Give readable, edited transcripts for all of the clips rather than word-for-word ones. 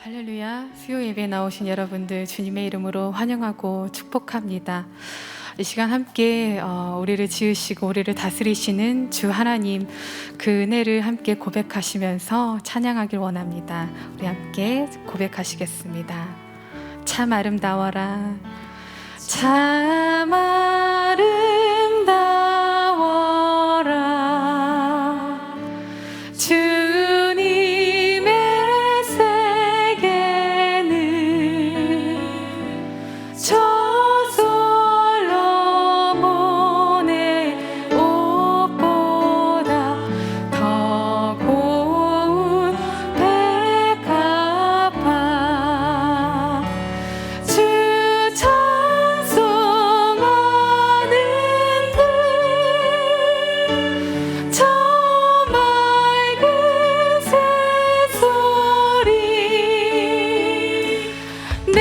할렐루야. 수요 예배에 나오신 여러분들 주님의 이름으로 환영하고 축복합니다. 이 시간 함께 우리를 지으시고 우리를 다스리시는 주 하나님, 그 은혜를 함께 고백하시면서 찬양하길 원합니다. 우리 함께 고백하시겠습니다. 참 아름다워라, 참 아름다워라, 주님의 세계는 저 솔로몬의 옷보다 더 고운 백합화. 주 찬송하는 듯 저 맑은 새소리, 내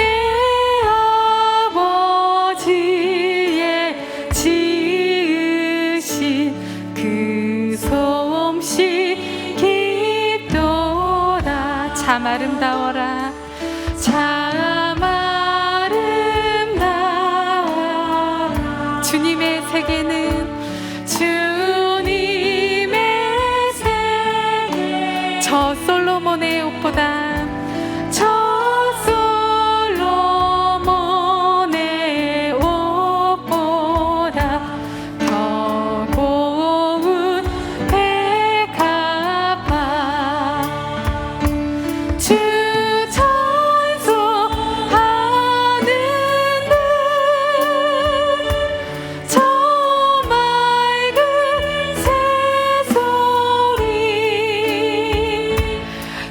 아버지의 지으신 그 솜씨 깊도다. 참 아름다워라, 참 아름다워라, 주님의 세계는 주님의 세계 저 솔로몬의 옷보다 저 솔로몬의 옷보다 더 고운 백합화. 주 찬송하는 듯 저 맑은 새소리,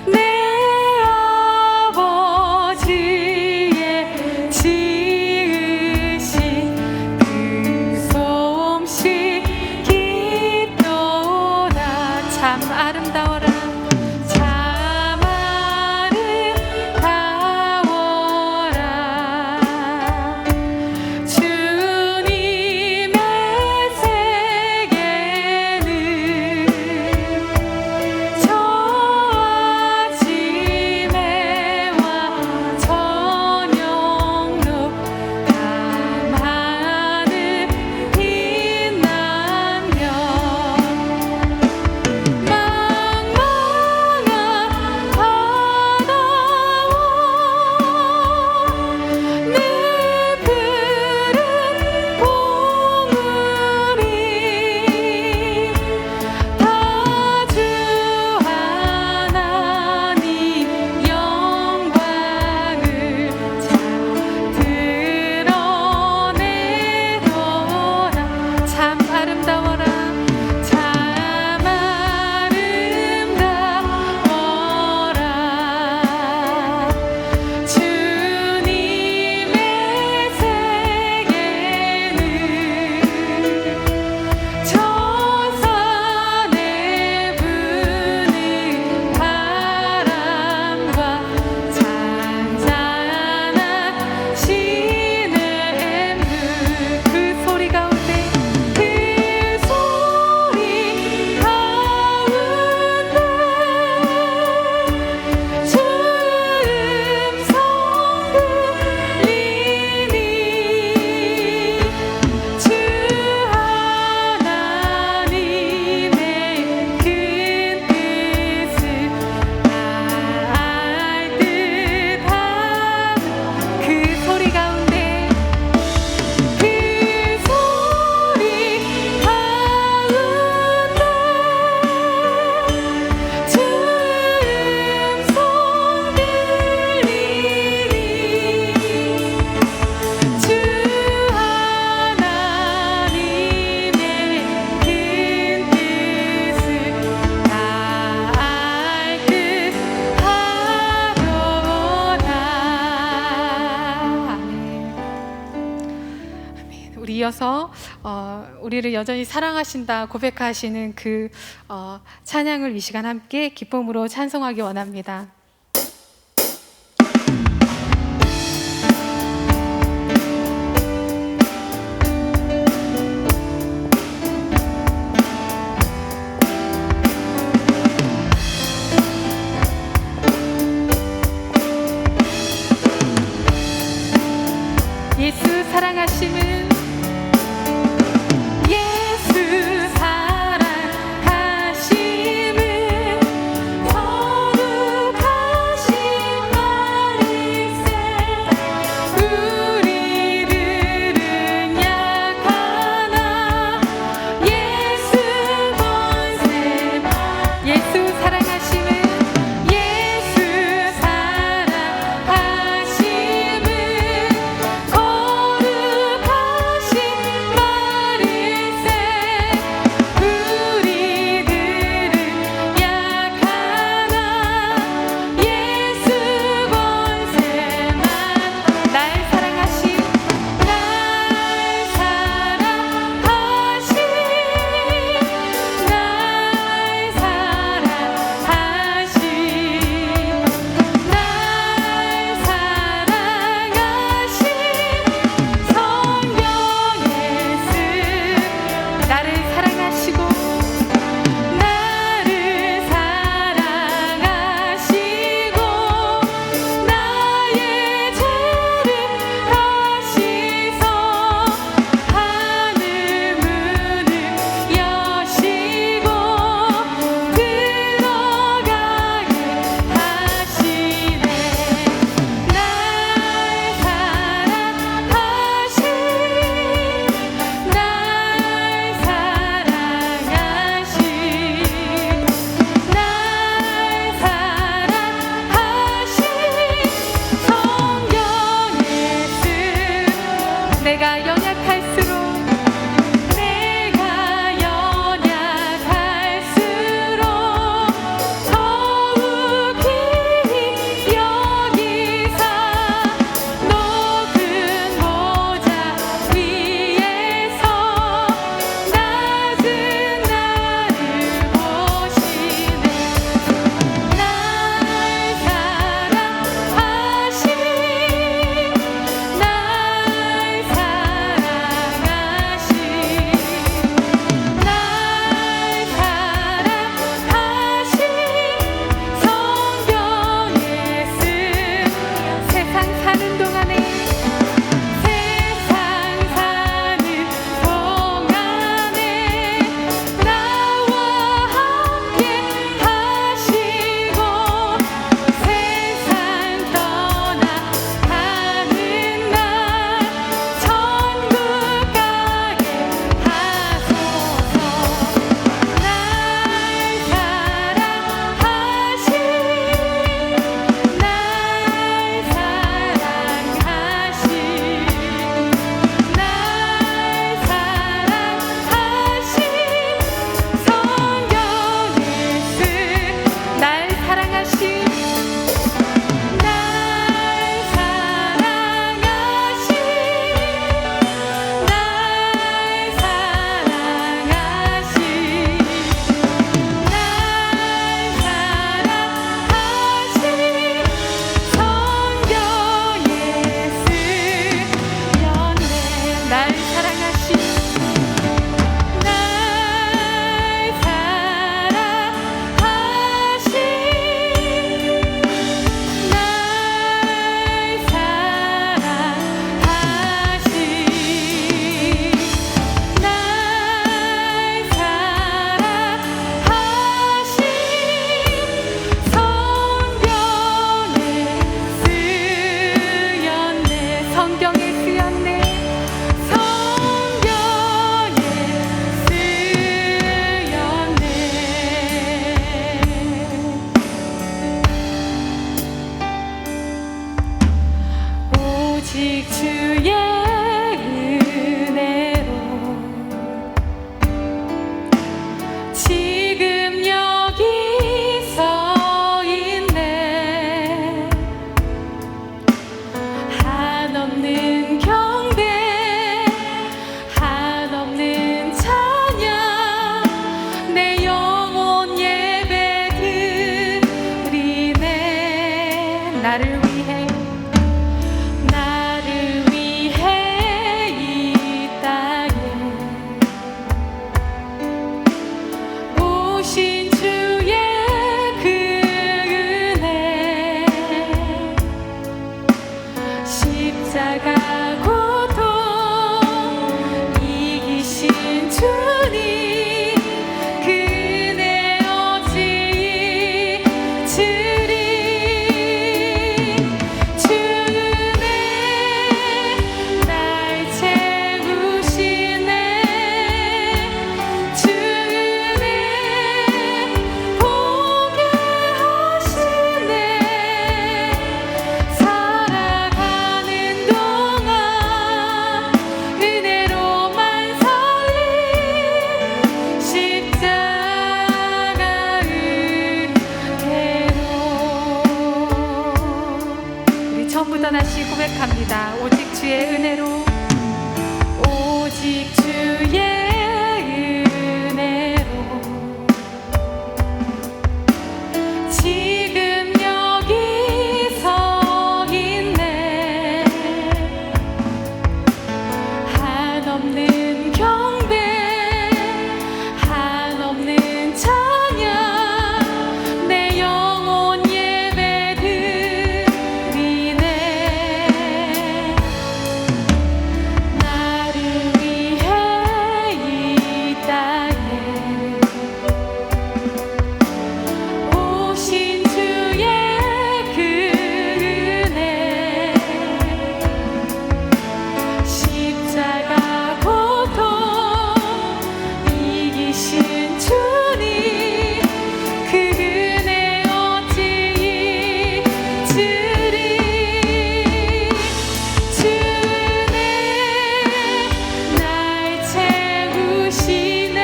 내 아버지의 지으신 그 솜씨 깊도다. 참 아름다워라, 참 아름다워라, 주님의 세계는 저 아침에와 저녁로 밤하늘 빛나며 망망한 바다와 내 푸른 봉우리 다 주 하나님 영광을 잘 드러내도다. 참 아름다워라, 참 아름다워라, 주님의 세계는 저 산에 부는 바람과 잔잔한 시냇물, 그 소리 가운데 그 소리 가운데 주 음성 들리니 주 하나님의 큰 뜻을 알 듯한 그 소리 가운데 그 소리 가운데 주 음성 들리니 주 하나님의 큰 뜻을 다 알 듯하도다. 아멘. 아멘. 우리 이어서 우리를 여전히 사랑하신다 고백하시는 그 찬양을 이 시간 함께 기쁨으로 찬송하기 원합니다. 사랑하심은 예수 사랑하심은 거룩하신 말일세. 우리들은 약하나 예수 권세만. 예수 사랑하심은 예수 사랑하심은 거룩하신 말일세. 우리들은 약하나 예수 권세만. 날 사랑하신 날 사랑하신 날 사랑하신 날 사랑하신 성령의 씀. 나를 사랑하시고 나를 사랑하시고 나의 죄를 다시서 하늘 문을 여시고 들어가게 하시네. 날 사랑하신 날 사랑하신 날 사랑하신 성령의 씀. 내가 연약할수록 내가 연약할수록 더욱 귀히 여기사 높은 보좌 위에서 낮은 나를 보시네. 날 사랑하신 날 사랑하신 날 사랑하신 성령의 씀. 세상 사는 동안에 세상 사는 동안에 나와 함께 하시고 세상 떠나가는 날 천국 가게 하소서. 날 사랑하신 날 사랑하신 날 사랑하신 성령의 씀. 날 사랑하신 날 사랑하신 날 사랑하신 날 사랑하신 성령의 씀. 연애 날 사랑하신 날 사랑하신 날 사랑하신 날 사랑하신 성경에 쓰였네. 성경에 쓰였네. 성경에 쓰였네. 오직 주의 은혜로 지금 여기 서 있네. 한없는 경배 한없는 찬양 내 영혼 예배 드리네. 나를 위해 나를 위해 이 땅에 오신 주의 그 은혜 십자가 고통 다시 고백합니다. 오직 주의 은혜로, 오직 주의 은혜로 지금 여기 서 있네. 한없는 경배, 한없는 찬양, 내 영혼 예배 드리네. 나를 위해 이 땅에 오신 주의 그 은혜, 십자가 고통 이기신 주님, 그 은혜 어찌 잊으리. 주 은혜 날 채우시네.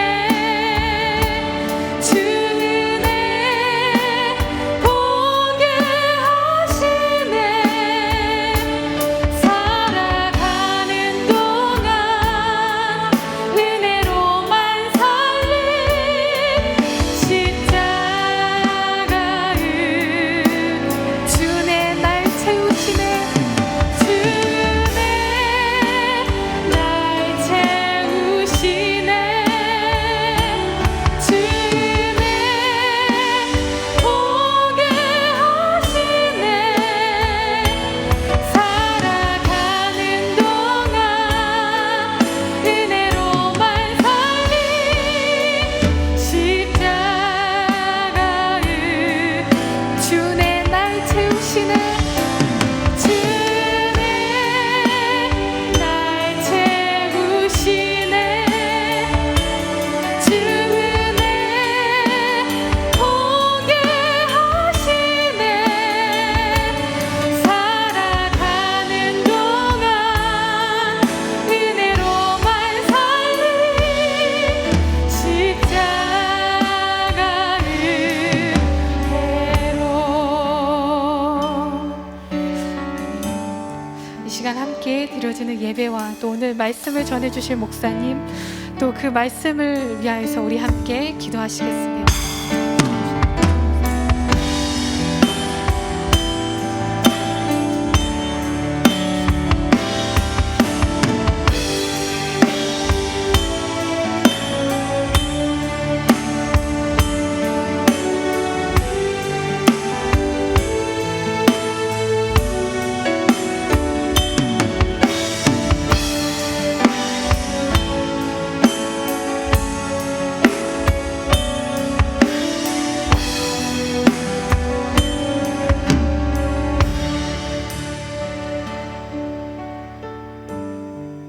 주 은혜 보게 하시네. 살아가는 동안 은혜로만 살리. 십자가의 주네 날 채우시네. 주 은혜 날 채우시네. 주 은혜 보게 하시네. 살아가는 동안 은혜로만 살리. 십자가의 주네 날 채우시네. 주 은혜 날 채우시네. 주 은혜 보게 하시네. 살아가는 동안 은혜로만 살리. 십자가의 대로. 이 시간 함께 드려지는 예배와 또 오늘 말씀을 전해주실 목사님, 또 그 말씀을 위하여서 우리 함께 기도하시겠습니다.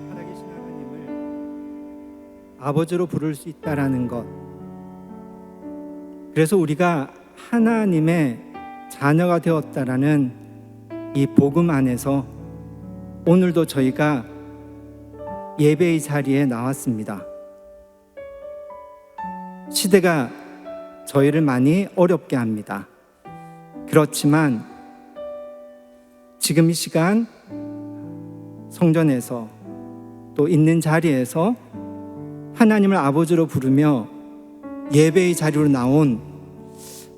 살아계신 하나님을 아버지로 부를 수 있다라는 것, 그래서 우리가 하나님의 자녀가 되었다라는 이 복음 안에서 오늘도 저희가 예배의 자리에 나왔습니다. 시대가 저희를 많이 어렵게 합니다. 그렇지만 지금 이 시간 성전에서 또 있는 자리에서 하나님을 아버지로 부르며 예배의 자리로 나온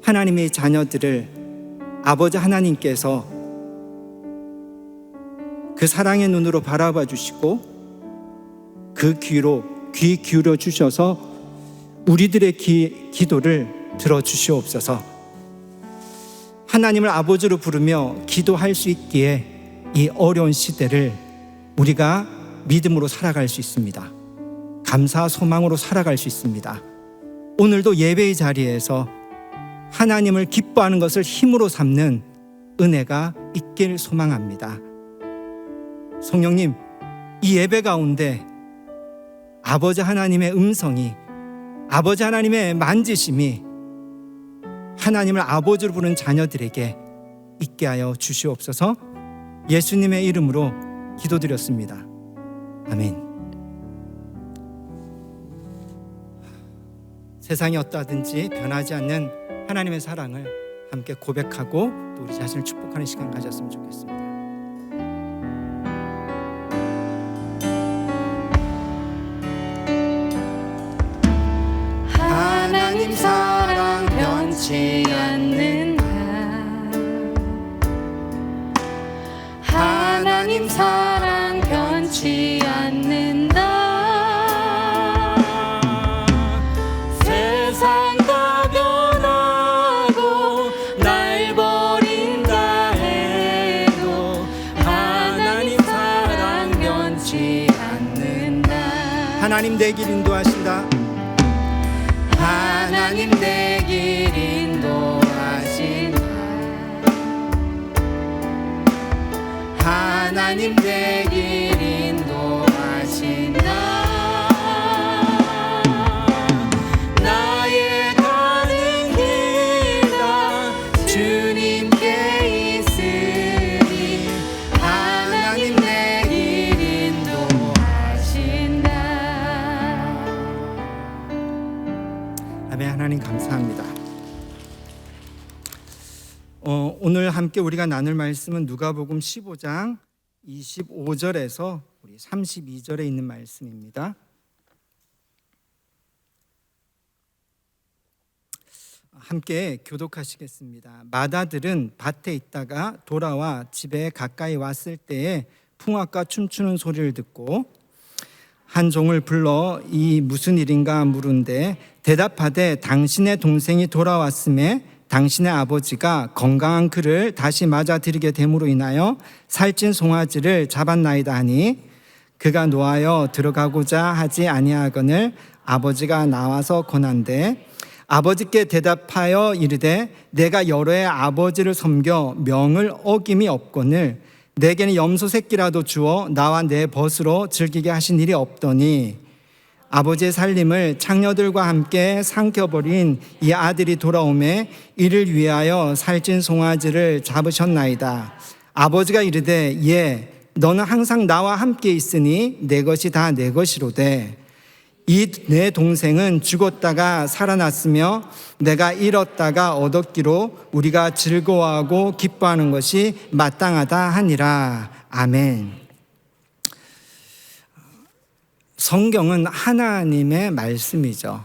하나님의 자녀들을 아버지 하나님께서 그 사랑의 눈으로 바라봐 주시고 그 귀로 귀 기울여 주셔서 우리들의 기도를 들어주시옵소서. 하나님을 아버지로 부르며 기도할 수 있기에 이 어려운 시대를 우리가 믿음으로 살아갈 수 있습니다. 감사 소망으로 살아갈 수 있습니다. 오늘도 예배의 자리에서 하나님을 기뻐하는 것을 힘으로 삼는 은혜가 있길 소망합니다. 성령님, 이 예배 가운데 아버지 하나님의 음성이, 아버지 하나님의 만지심이 하나님을 아버지로 부르는 자녀들에게 있게 하여 주시옵소서. 예수님의 이름으로 기도드렸습니다. 아멘. 세상이 어떠하든지 변하지 않는 하나님의 사랑을 함께 고백하고 또 우리 자신을 축복하는 시간 가졌으면 좋겠습니다. 하나님 사랑 변치 않는다. 세상 다 변하고 날 버린다 해도 하나님 사랑 변치 않는다. 하나님 내 길 인도하신다. 하나님 내 길 인도하신다. 하나님 내 길 인도하신다. 나의 가는 길 다 주님께 있으니 하나님 내 길 인도하신다. 아멘. 하나님 감사합니다. 오늘 함께 우리가 나눌 말씀은 누가복음 15장 25절에서 우리 32절에 있는 말씀입니다. 함께 교독하시겠습니다. 마다들은 밭에 있다가 돌아와 집에 가까이 왔을 때에 풍악과 춤추는 소리를 듣고 한 종을 불러 이 무슨 일인가 물은데 대답하되 당신의 동생이 돌아왔음에 당신의 아버지가 건강한 그를 다시 맞아들이게 됨으로 인하여 살찐 송아지를 잡았나이다 하니 그가 노하여 들어가고자 하지 아니하거늘 아버지가 나와서 권한대 아버지께 대답하여 이르되 내가 여러 해 아버지를 섬겨 명을 어김이 없거늘 내게는 염소 새끼라도 주어 나와 내 벗으로 즐기게 하신 일이 없더니 아버지의 살림을 창녀들과 함께 삼켜버린 이 아들이 돌아오매 이를 위하여 살찐 송아지를 잡으셨나이다. 아버지가 이르되 예 너는 항상 나와 함께 있으니 내 것이 다 내 것이로되 이 내 동생은 죽었다가 살아났으며 내가 잃었다가 얻었기로 우리가 즐거워하고 기뻐하는 것이 마땅하다 하니라. 아멘. 성경은 하나님의 말씀이죠.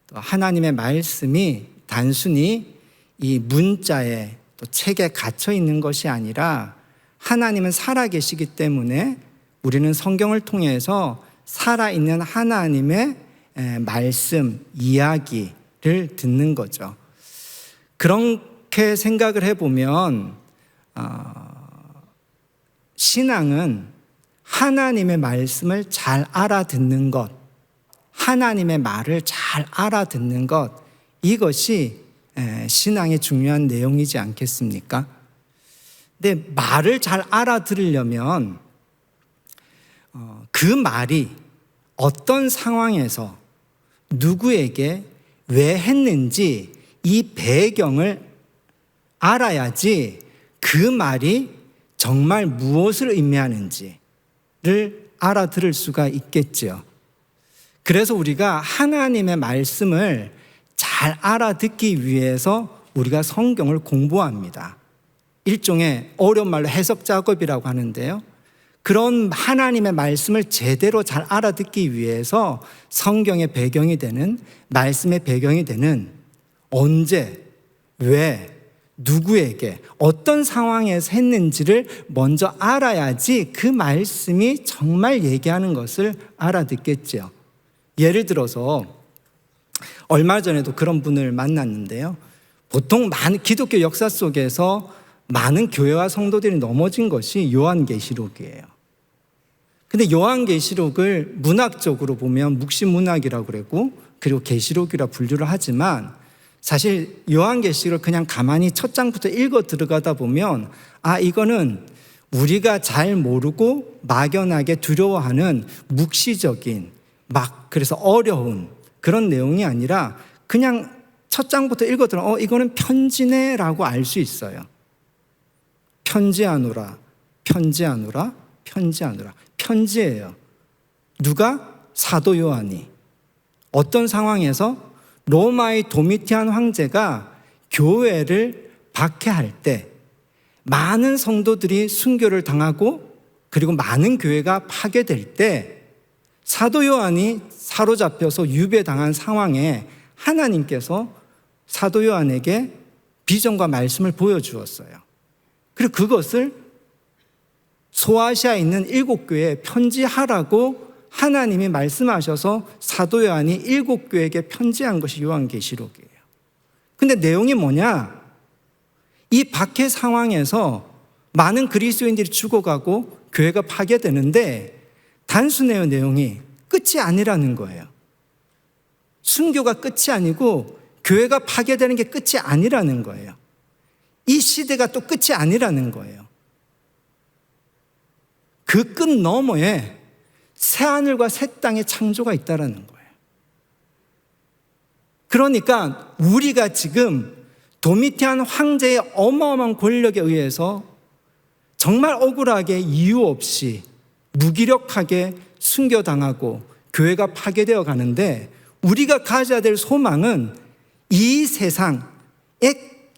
또 하나님의 말씀이 단순히 이 문자에 또 책에 갇혀 있는 것이 아니라 하나님은 살아계시기 때문에 우리는 성경을 통해서 살아있는 하나님의 말씀, 이야기를 듣는 거죠. 그렇게 생각을 해보면 신앙은 하나님의 말씀을 잘 알아듣는 것, 하나님의 말을 잘 알아듣는 것, 이것이 신앙의 중요한 내용이지 않겠습니까? 근데 말을 잘 알아들으려면 그 말이 어떤 상황에서 누구에게 왜 했는지 이 배경을 알아야지 그 말이 정말 무엇을 의미하는지를 알아들을 수가 있겠지요. 그래서 우리가 하나님의 말씀을 잘 알아듣기 위해서 우리가 성경을 공부합니다. 일종의 어려운 말로 해석 작업이라고 하는데요. 그런 하나님의 말씀을 제대로 잘 알아듣기 위해서 성경의 배경이 되는, 말씀의 배경이 되는 언제, 왜, 누구에게, 어떤 상황에서 했는지를 먼저 알아야지 그 말씀이 정말 얘기하는 것을 알아듣겠죠. 예를 들어서 얼마 전에도 그런 분을 만났는데요. 보통 많은 기독교 역사 속에서 많은 교회와 성도들이 넘어진 것이 요한계시록이에요. 근데 요한계시록을 문학적으로 보면 묵시문학이라고 그러고 그리고 계시록이라 분류를 하지만 사실 요한계시록을 그냥 가만히 첫 장부터 읽어 들어가다 보면 이거는 우리가 잘 모르고 막연하게 두려워하는 묵시적인 그래서 어려운 그런 내용이 아니라 그냥 첫 장부터 읽어 들어 이거는 편지네라고 알 수 있어요. 편지하노라, 편지하노라, 편지하노라. 편지예요. 누가? 사도 요한이. 어떤 상황에서 로마의 도미티안 황제가 교회를 박해할 때 많은 성도들이 순교를 당하고 그리고 많은 교회가 파괴될 때 사도 요한이 사로잡혀서 유배당한 상황에 하나님께서 사도 요한에게 비전과 말씀을 보여주었어요. 그리고 그것을 소아시아에 있는 7교회에 편지하라고 하나님이 말씀하셔서 사도 요한이 7교회에게 편지한 것이 요한계시록이에요. 근데 내용이 뭐냐? 이 박해 상황에서 많은 그리스도인들이 죽어가고 교회가 파괴되는데 단순해요. 내용이 끝이 아니라는 거예요. 순교가 끝이 아니고 교회가 파괴되는 게 끝이 아니라는 거예요. 이 시대가 또 끝이 아니라는 거예요. 그 끝 너머에 새하늘과 새 땅의 창조가 있다라는 거예요. 그러니까 우리가 지금 도미티안 황제의 어마어마한 권력에 의해서 정말 억울하게 이유 없이 무기력하게 순교당하고 교회가 파괴되어 가는데 우리가 가져야 될 소망은 이 세상에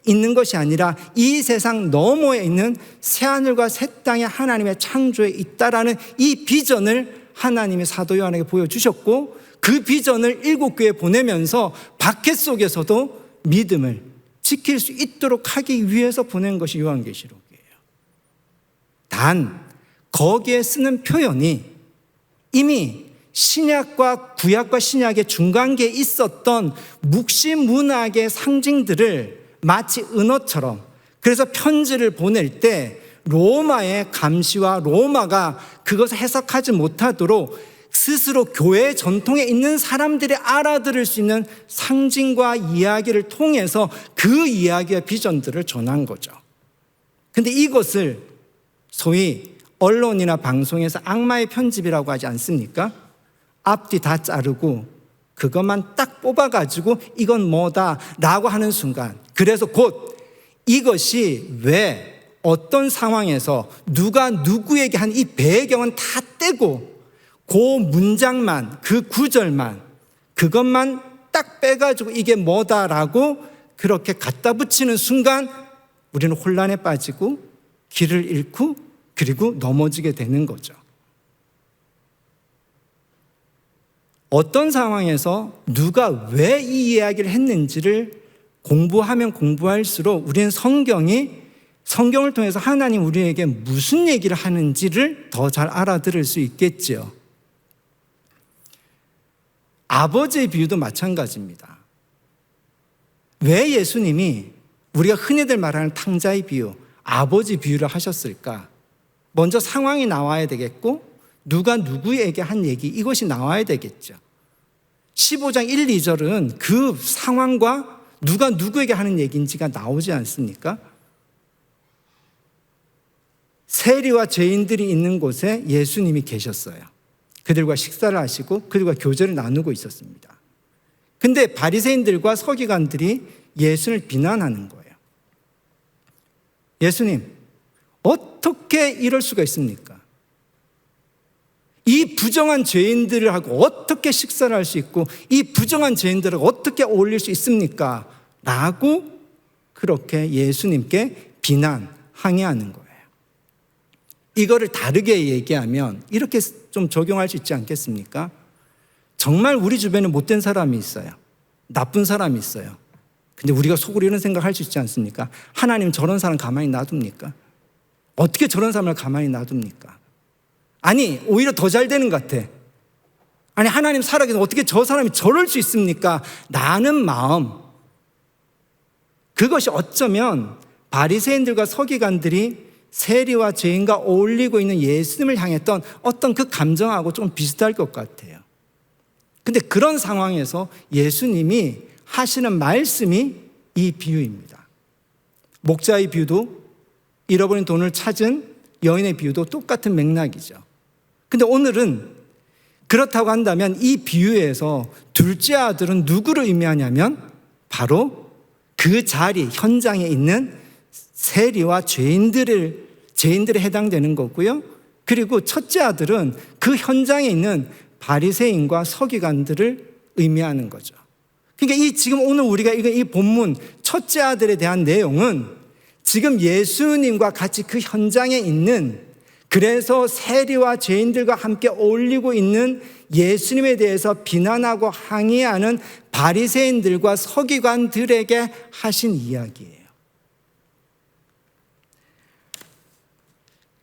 있는 것이 아니라 이 세상 너머에 있는 새하늘과 새 땅의 하나님의 창조에 있다라는 이 비전을 하나님이 사도 요한에게 보여주셨고 그 비전을 7교회에 보내면서 박해 속에서도 믿음을 지킬 수 있도록 하기 위해서 보낸 것이 요한계시록이에요. 단 거기에 쓰는 표현이 이미 신약과 구약과 신약의 중간계에 있었던 묵시 문학의 상징들을 마치 은어처럼, 그래서 편지를 보낼 때 로마의 감시와 로마가 그것을 해석하지 못하도록 스스로 교회 전통에 있는 사람들이 알아들을 수 있는 상징과 이야기를 통해서 그 이야기와 비전들을 전한 거죠. 근데 이것을 소위 언론이나 방송에서 악마의 편집이라고 하지 않습니까? 앞뒤 다 자르고 그것만 딱 뽑아가지고 이건 뭐다라고 하는 순간, 그래서 곧 이것이 왜 어떤 상황에서 누가 누구에게 한 이 배경은 다 떼고 그 문장만, 그 구절만, 그것만 딱 빼가지고 이게 뭐다라고 그렇게 갖다 붙이는 순간 우리는 혼란에 빠지고 길을 잃고 그리고 넘어지게 되는 거죠. 어떤 상황에서 누가 왜 이 이야기를 했는지를 공부하면 공부할수록 우리는 성경을 통해서 하나님 우리에게 무슨 얘기를 하는지를 더 잘 알아들을 수 있겠지요. 아버지의 비유도 마찬가지입니다. 왜 예수님이 우리가 흔히들 말하는 탕자의 비유, 아버지 비유를 하셨을까? 먼저 상황이 나와야 되겠고 누가 누구에게 한 얘기, 이것이 나와야 되겠죠. 15장 1, 2절은 그 상황과 누가 누구에게 하는 얘기인지가 나오지 않습니까? 세리와 죄인들이 있는 곳에 예수님이 계셨어요. 그들과 식사를 하시고 그들과 교제를 나누고 있었습니다. 근데 바리새인들과 서기관들이 예수를 비난하는 거예요. 예수님, 어떻게 이럴 수가 있습니까? 이 부정한 죄인들하고 어떻게 식사를 할 수 있고 이 부정한 죄인들하고 어떻게 어울릴 수 있습니까? 라고 그렇게 예수님께 비난, 항의하는 거예요. 이거를 다르게 얘기하면 이렇게 좀 적용할 수 있지 않겠습니까? 정말 우리 주변에 못된 사람이 있어요. 나쁜 사람이 있어요. 근데 우리가 속으로 이런 생각할 수 있지 않습니까? 하나님 저런 사람 가만히 놔둡니까? 어떻게 저런 사람을 가만히 놔둡니까? 아니 오히려 더 잘 되는 것 같아. 아니 하나님 살아계셔서 어떻게 저 사람이 저럴 수 있습니까? 라는 마음, 그것이 어쩌면 바리새인들과 서기관들이 세리와 죄인과 어울리고 있는 예수님을 향했던 어떤 그 감정하고 좀 비슷할 것 같아요. 근데 그런 상황에서 예수님이 하시는 말씀이 이 비유입니다. 목자의 비유도 잃어버린 돈을 찾은 여인의 비유도 똑같은 맥락이죠. 근데 오늘은 그렇다고 한다면 이 비유에서 둘째 아들은 누구를 의미하냐면 바로 그 자리, 현장에 있는 세리와 죄인들에 해당되는 거고요. 그리고 첫째 아들은 그 현장에 있는 바리새인과 서기관들을 의미하는 거죠. 그러니까 지금 오늘 우리가 이 본문 첫째 아들에 대한 내용은 지금 예수님과 같이 그 현장에 있는, 그래서 세리와 죄인들과 함께 어울리고 있는 예수님에 대해서 비난하고 항의하는 바리새인들과 서기관들에게 하신 이야기예요.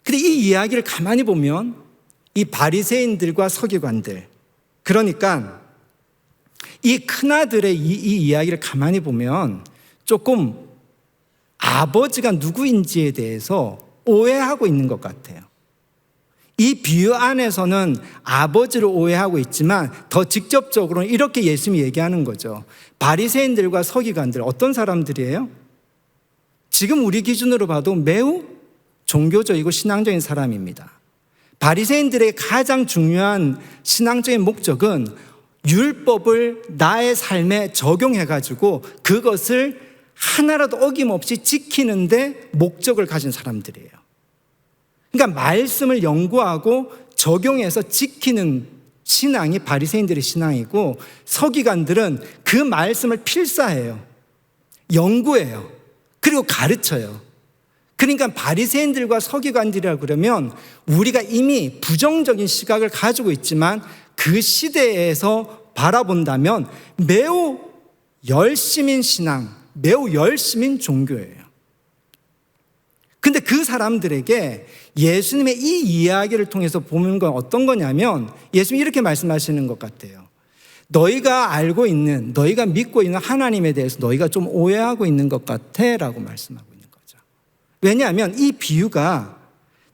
근데 이 이 이야기를 가만히 보면 이 바리새인들과 서기관들, 그러니까 이 큰아들의 이 이야기를 가만히 보면 조금 아버지가 누구인지에 대해서 오해하고 있는 것 같아요. 이 비유 안에서는 아버지를 오해하고 있지만 더 직접적으로는 이렇게 예수님이 얘기하는 거죠. 바리새인들과 서기관들 어떤 사람들이에요? 지금 우리 기준으로 봐도 매우 종교적이고 신앙적인 사람입니다. 바리새인들의 가장 중요한 신앙적인 목적은 율법을 나의 삶에 적용해가지고 그것을 하나라도 어김없이 지키는데 목적을 가진 사람들이에요. 그러니까 말씀을 연구하고 적용해서 지키는 신앙이 바리새인들의 신앙이고, 서기관들은 그 말씀을 필사해요. 연구해요. 그리고 가르쳐요. 그러니까 바리새인들과 서기관들이라 그러면 우리가 이미 부정적인 시각을 가지고 있지만 그 시대에서 바라본다면 매우 열심인 신앙, 매우 열심인 종교예요. 근데 그 사람들에게 예수님의 이 이야기를 통해서 보는 건 어떤 거냐면, 예수님이 이렇게 말씀하시는 것 같아요. 너희가 알고 있는, 너희가 믿고 있는 하나님에 대해서 너희가 좀 오해하고 있는 것 같아 라고 말씀하고 있는 거죠. 왜냐하면 이 비유가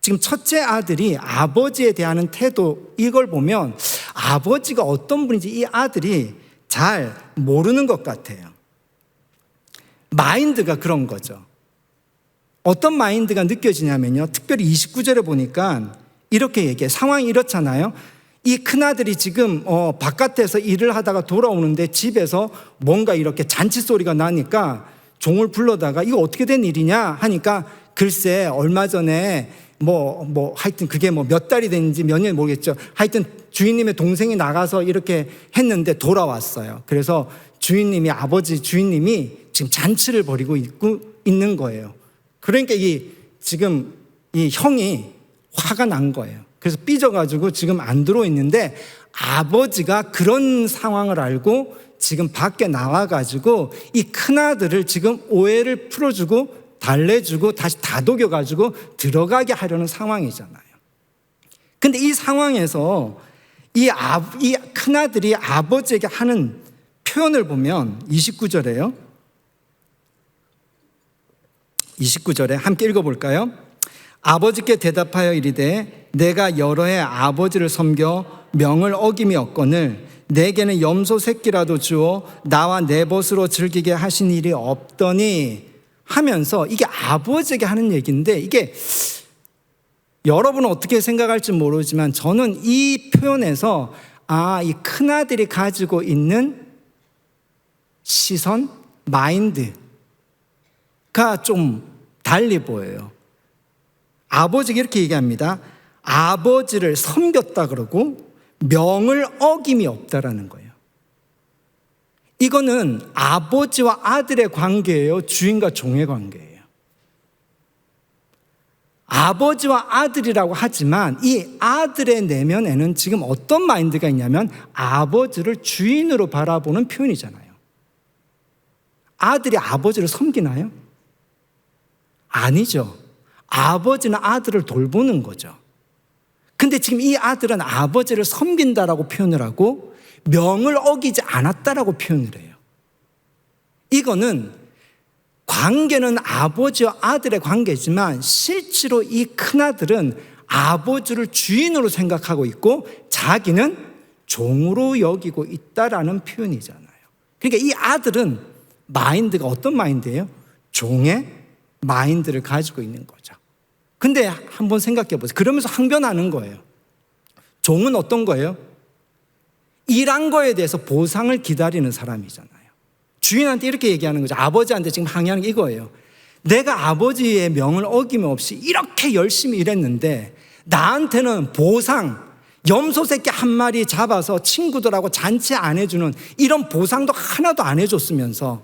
지금 첫째 아들이 아버지에 대한 태도, 이걸 보면 아버지가 어떤 분인지 이 아들이 잘 모르는 것 같아요. 마인드가 그런 거죠. 어떤 마인드가 느껴지냐면요, 특별히 29절에 보니까 이렇게 얘기해요. 상황이 이렇잖아요. 이 큰아들이 지금 바깥에서 일을 하다가 돌아오는데 집에서 뭔가 이렇게 잔치 소리가 나니까 종을 불러다가 이거 어떻게 된 일이냐 하니까, 글쎄 얼마 전에 하여튼 그게 몇 달이 됐는지 몇 년이 모르겠죠. 하여튼 주인님의 동생이 나가서 이렇게 했는데 돌아왔어요. 그래서 주인님이 지금 잔치를 벌이고 있는 거예요. 그러니까 지금 이 형이 화가 난 거예요. 그래서 삐져가지고 지금 안 들어있는데, 아버지가 그런 상황을 알고 지금 밖에 나와가지고 이 큰아들을 지금 오해를 풀어주고 달래주고 다시 다독여가지고 들어가게 하려는 상황이잖아요. 근데 이 상황에서 이 큰아들이 아버지에게 하는 표현을 보면 29절에요. 29절에 함께 읽어볼까요? 아버지께 대답하여 이르되 내가 여러 해 아버지를 섬겨 명을 어김이 없거늘 내게는 염소 새끼라도 주어 나와 내 벗으로 즐기게 하신 일이 없더니 하면서, 이게 아버지에게 하는 얘기인데, 이게 여러분은 어떻게 생각할지 모르지만 저는 이 표현에서 이 큰아들이 가지고 있는 시선, 마인드가 좀 달리 보여요. 아버지가 이렇게 얘기합니다. 아버지를 섬겼다 그러고 명을 어김이 없다라는 거예요. 이거는 아버지와 아들의 관계예요, 주인과 종의 관계예요. 아버지와 아들이라고 하지만 이 아들의 내면에는 지금 어떤 마인드가 있냐면 아버지를 주인으로 바라보는 표현이잖아요. 아들이 아버지를 섬기나요? 아니죠. 아버지는 아들을 돌보는 거죠. 근데 지금 이 아들은 아버지를 섬긴다라고 표현을 하고 명을 어기지 않았다라고 표현을 해요. 이거는 관계는 아버지와 아들의 관계지만 실제로 이 큰아들은 아버지를 주인으로 생각하고 있고 자기는 종으로 여기고 있다라는 표현이잖아요. 그러니까 이 아들은 마인드가 어떤 마인드예요? 종의 마인드를 가지고 있는 거죠. 근데 한번 생각해 보세요. 그러면서 항변하는 거예요. 종은 어떤 거예요? 일한 거에 대해서 보상을 기다리는 사람이잖아요. 주인한테 이렇게 얘기하는 거죠. 아버지한테 지금 항의하는 게 이거예요. 내가 아버지의 명을 어김없이 이렇게 열심히 일했는데 나한테는 보상, 염소 새끼 한 마리 잡아서 친구들하고 잔치 안 해주는 이런 보상도 하나도 안 해줬으면서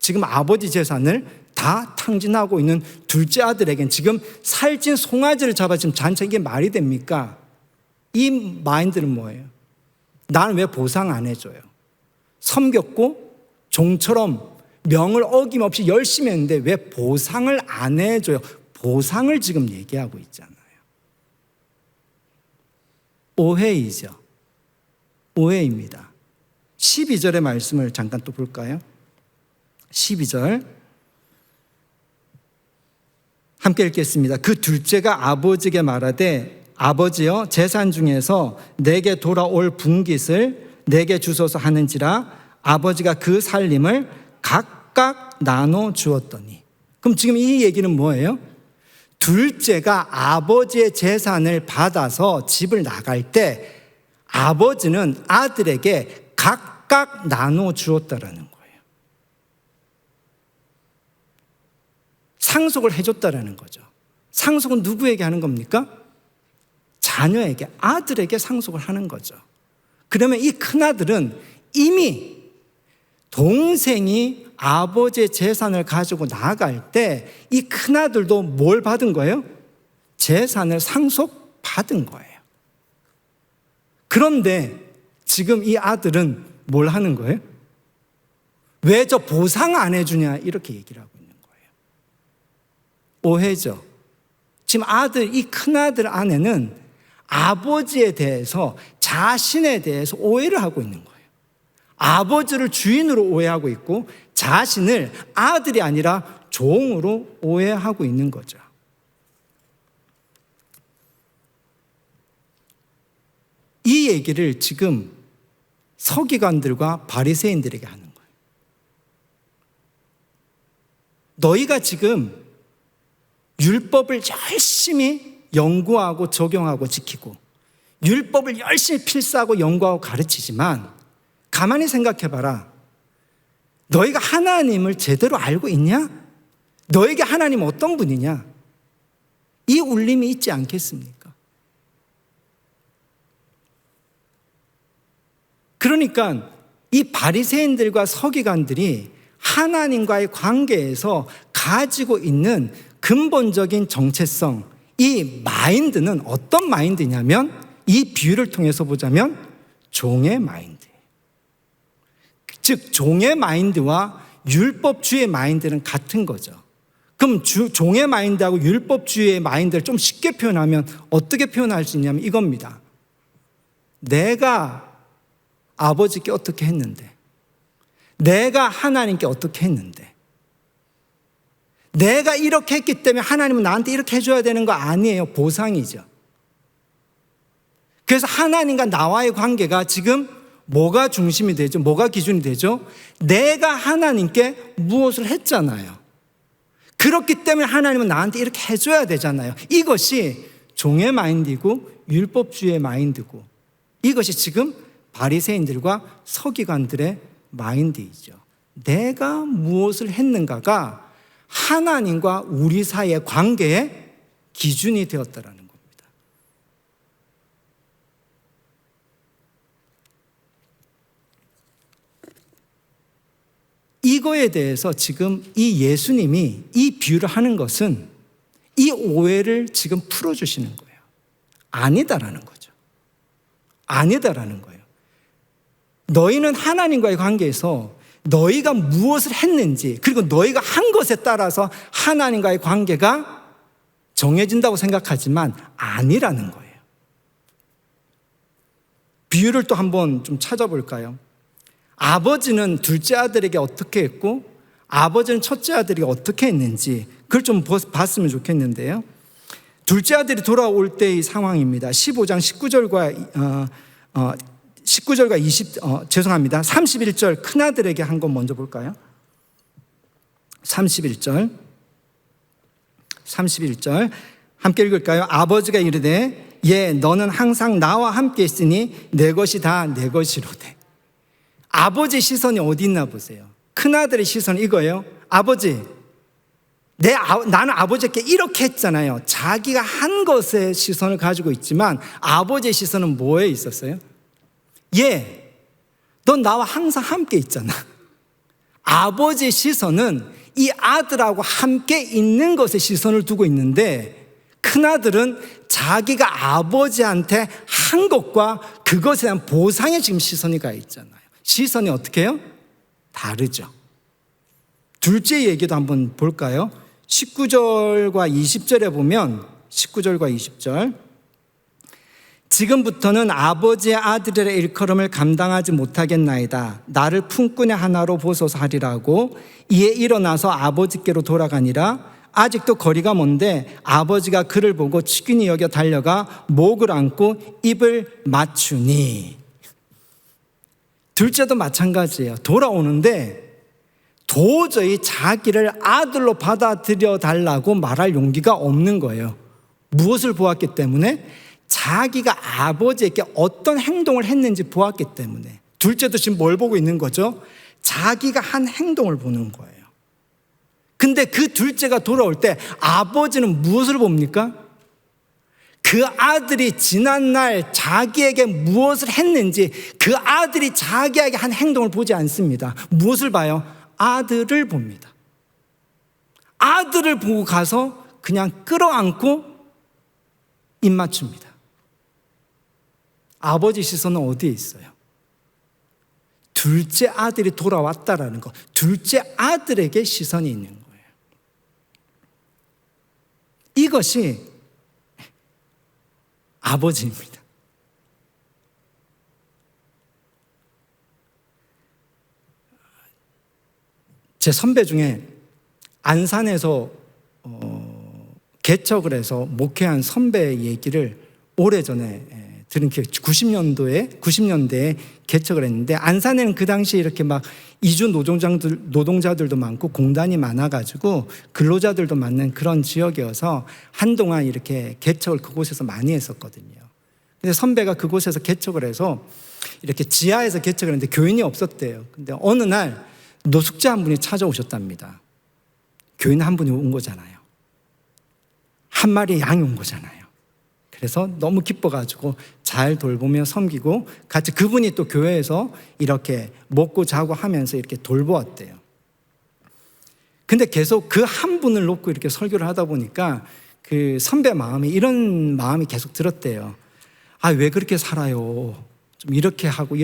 지금 아버지 재산을 다 탕진하고 있는 둘째 아들에겐 지금 살찐 송아지를 잡아 지금 잔치, 이게 말이 됩니까? 이 마인드는 뭐예요? 나는 왜 보상 안 해줘요? 섬겼고 종처럼 명을 어김없이 열심히 했는데 왜 보상을 안 해줘요? 보상을 지금 얘기하고 있잖아요. 오해이죠. 오해입니다. 12절의 말씀을 잠깐 또 볼까요? 12절 함께 읽겠습니다. 그 둘째가 아버지에게 말하되 아버지여 재산 중에서 내게 돌아올 분깃을 내게 주소서 하는지라 아버지가 그 살림을 각각 나눠 주었더니. 그럼 지금 이 얘기는 뭐예요? 둘째가 아버지의 재산을 받아서 집을 나갈 때 아버지는 아들에게 각각 나눠 주었다라는 거예요. 상속을 해줬다라는 거죠. 상속은 누구에게 하는 겁니까? 자녀에게, 아들에게 상속을 하는 거죠. 그러면 이 큰아들은 이미 동생이 아버지의 재산을 가지고 나갈 때 이 큰아들도 뭘 받은 거예요? 재산을 상속받은 거예요. 그런데 지금 이 아들은 뭘 하는 거예요? 왜 저 보상 안 해주냐 이렇게 얘기를 하고 있는 거예요. 오해죠. 지금 이 큰아들 안에는 아버지에 대해서, 자신에 대해서 오해를 하고 있는 거예요. 아버지를 주인으로 오해하고 있고 자신을 아들이 아니라 종으로 오해하고 있는 거죠. 이 얘기를 지금 서기관들과 바리새인들에게 하는 거예요. 너희가 지금 율법을 열심히 연구하고 적용하고 지키고 율법을 열심히 필사하고 연구하고 가르치지만 가만히 생각해봐라. 너희가 하나님을 제대로 알고 있냐? 너에게 하나님은 어떤 분이냐? 이 울림이 있지 않겠습니까? 그러니까 이 바리새인들과 서기관들이 하나님과의 관계에서 가지고 있는 근본적인 정체성, 이 마인드는 어떤 마인드냐면 이 비유를 통해서 보자면 종의 마인드. 즉 종의 마인드와 율법주의 마인드는 같은 거죠. 그럼 종의 마인드하고 율법주의의 마인드를 좀 쉽게 표현하면 어떻게 표현할 수 있냐면 이겁니다. 내가 아버지께 어떻게 했는데, 내가 하나님께 어떻게 했는데, 내가 이렇게 했기 때문에 하나님은 나한테 이렇게 해줘야 되는 거 아니에요. 보상이죠. 그래서 하나님과 나와의 관계가 지금 뭐가 중심이 되죠? 뭐가 기준이 되죠? 내가 하나님께 무엇을 했잖아요. 그렇기 때문에 하나님은 나한테 이렇게 해줘야 되잖아요. 이것이 종의 마인드이고 율법주의의 마인드고 이것이 지금 바리새인들과 서기관들의 마인드이죠. 내가 무엇을 했는가가 하나님과 우리 사이의 관계의 기준이 되었다라는 겁니다. 이거에 대해서 지금 이 예수님이 이 비유를 하는 것은 이 오해를 지금 풀어주시는 거예요. 아니다라는 거죠. 아니다라는 거예요. 너희는 하나님과의 관계에서 너희가 무엇을 했는지 그리고 너희가 한 것에 따라서 하나님과의 관계가 정해진다고 생각하지만 아니라는 거예요. 비유를 또 한번 좀 찾아볼까요? 아버지는 둘째 아들에게 어떻게 했고 아버지는 첫째 아들에게 어떻게 했는지 그걸 좀 봤으면 좋겠는데요. 둘째 아들이 돌아올 때의 상황입니다. 15장 19절과 31절 큰아들에게 한 건 먼저 볼까요? 31절 함께 읽을까요? 아버지가 이르되 예 너는 항상 나와 함께 있으니 내 것이 다 내 것이로되. 아버지 시선이 어디 있나 보세요. 큰아들의 시선이 이거예요. 아버지, 나는 아버지께 이렇게 했잖아요. 자기가 한 것에 시선을 가지고 있지만 아버지의 시선은 뭐에 있었어요? 예, 넌 나와 항상 함께 있잖아. 아버지의 시선은 이 아들하고 함께 있는 것에 시선을 두고 있는데 큰아들은 자기가 아버지한테 한 것과 그것에 대한 보상에 지금 시선이 가 있잖아요. 시선이 어떻게 해요? 다르죠. 둘째 얘기도 한번 볼까요? 19절과 20절에 보면 19절과 20절 지금부터는 아버지의 아들이라 일컬음을 감당하지 못하겠나이다. 나를 품꾼의 하나로 보소서 하리라고 이에 일어나서 아버지께로 돌아가니라. 아직도 거리가 먼데 아버지가 그를 보고 치킨이 여겨 달려가 목을 안고 입을 맞추니. 둘째도 마찬가지예요. 돌아오는데 도저히 자기를 아들로 받아들여 달라고 말할 용기가 없는 거예요. 무엇을 보았기 때문에? 자기가 아버지에게 어떤 행동을 했는지 보았기 때문에. 둘째도 지금 뭘 보고 있는 거죠? 자기가 한 행동을 보는 거예요. 근데 그 둘째가 돌아올 때 아버지는 무엇을 봅니까? 그 아들이 지난날 자기에게 무엇을 했는지, 그 아들이 자기에게 한 행동을 보지 않습니다. 무엇을 봐요? 아들을 봅니다. 아들을 보고 가서 그냥 끌어안고 입 맞춥니다. 아버지 시선은 어디에 있어요? 둘째 아들이 돌아왔다라는 거, 둘째 아들에게 시선이 있는 거예요. 이것이 아버지입니다. 제 선배 중에 안산에서 개척을 해서 목회한 선배 얘기를 오래전에 들은 기억이 90년대에 개척을 했는데, 안산에는 그 당시에 이렇게 막 이주 노동자들도 많고 공단이 많아가지고 근로자들도 많은 그런 지역이어서 한동안 이렇게 개척을 그곳에서 많이 했었거든요. 근데 선배가 그곳에서 개척을 해서 이렇게 지하에서 개척을 했는데 교인이 없었대요. 근데 어느 날 노숙자 한 분이 찾아오셨답니다. 교인 한 분이 온 거잖아요. 한 마리의 양이 온 거잖아요. 그래서 너무 기뻐가지고 잘 돌보며 섬기고 같이, 그분이 또 교회에서 이렇게 먹고 자고 하면서 이렇게 돌보았대요. 근데 계속 그 한 분을 놓고 이렇게 설교를 하다 보니까 그 선배 마음이, 이런 마음이 계속 들었대요. 아, 왜 그렇게 살아요? 좀 이렇게 하고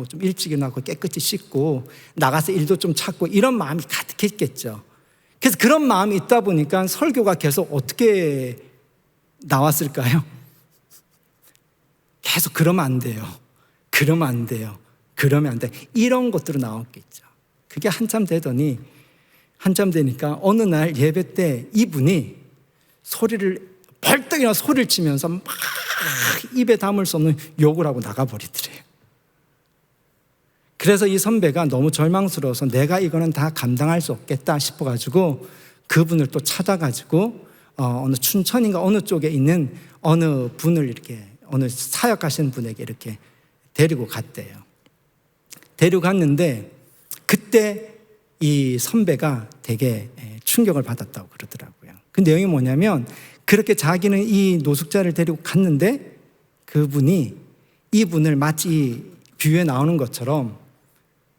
좀 일찍 일어나고 깨끗이 씻고 나가서 일도 좀 찾고, 이런 마음이 가득했겠죠. 그래서 그런 마음이 있다 보니까 설교가 계속 어떻게 나왔을까요? 계속 그러면 안 돼요. 그러면 안 돼요. 그러면 안 돼. 이런 것들로 나왔겠죠. 그게 한참 되니까 어느 날 예배 때 이분이 벌떡 일어나 소리를 치면서 막 입에 담을 수 없는 욕을 하고 나가버리더래요. 그래서 이 선배가 너무 절망스러워서 내가 이거는 다 감당할 수 없겠다 싶어가지고 그분을 또 찾아가지고 어느 춘천인가 어느 쪽에 있는 어느 분을 이렇게, 어느 사역하시는 분에게 이렇게 데리고 갔대요. 데리고 갔는데 그때 이 선배가 되게 충격을 받았다고 그러더라고요. 그 내용이 뭐냐면, 그렇게 자기는 이 노숙자를 데리고 갔는데 그분이 이분을 마치 이 뷰에 나오는 것처럼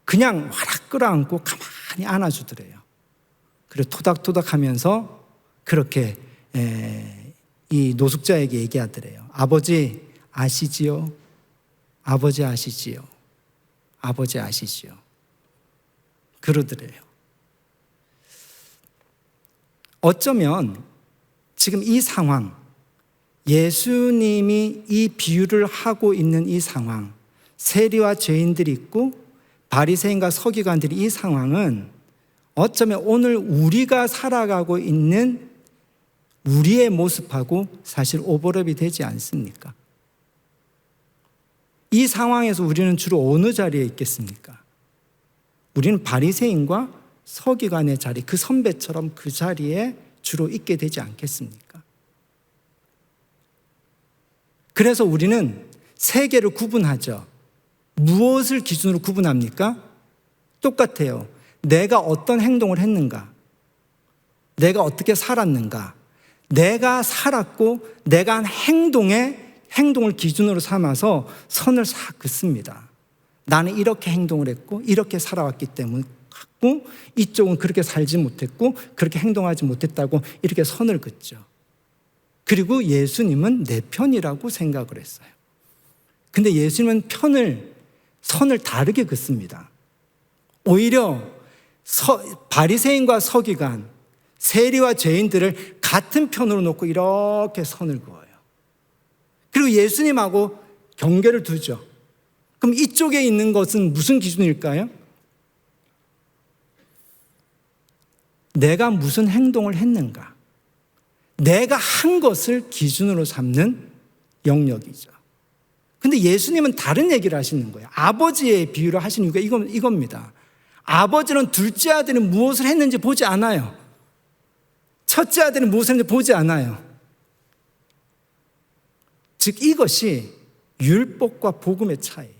그냥 화락 끌어안고 가만히 안아주더래요. 그리고 토닥토닥 하면서 그렇게 이 노숙자에게 얘기하더래요. 아버지 아시지요? 아버지 아시지요? 아버지 아시지요? 그러더래요. 어쩌면 지금 이 상황, 예수님이 이 비유를 하고 있는 이 상황, 세리와 죄인들이 있고 바리새인과 서기관들이, 이 상황은 어쩌면 오늘 우리가 살아가고 있는 우리의 모습하고 사실 오버랩이 되지 않습니까? 이 상황에서 우리는 주로 어느 자리에 있겠습니까? 우리는 바리새인과 서기관의 자리, 그 선배처럼 그 자리에 주로 있게 되지 않겠습니까? 그래서 우리는 세 개를 구분하죠. 무엇을 기준으로 구분합니까? 똑같아요. 내가 어떤 행동을 했는가? 내가 어떻게 살았는가? 내가 살았고 내가 한 행동을 기준으로 삼아서 선을 싹 긋습니다. 나는 이렇게 행동을 했고 이렇게 살아왔기 때문에 같고, 이쪽은 그렇게 살지 못했고 그렇게 행동하지 못했다고 이렇게 선을 긋죠. 그리고 예수님은 내 편이라고 생각을 했어요. 근데 예수님은 선을 다르게 긋습니다. 오히려 바리새인과 서기관, 세리와 죄인들을 같은 편으로 놓고 이렇게 선을 그어요. 그리고 그리고 예수님하고 경계를 두죠. 그럼 이쪽에 있는 것은 무슨 기준일까요? 내가 무슨 행동을 했는가? 내가 한 것을 기준으로 삼는 영역이죠. 근데 예수님은 다른 얘기를 하시는 거예요. 아버지의 비유를 하시는 이유가 이겁니다. 아버지는 둘째 아들이 무엇을 했는지 보지 않아요. 첫째 아들이 무엇을 했는지 보지 않아요. 즉 이것이 율법과 복음의 차이예요.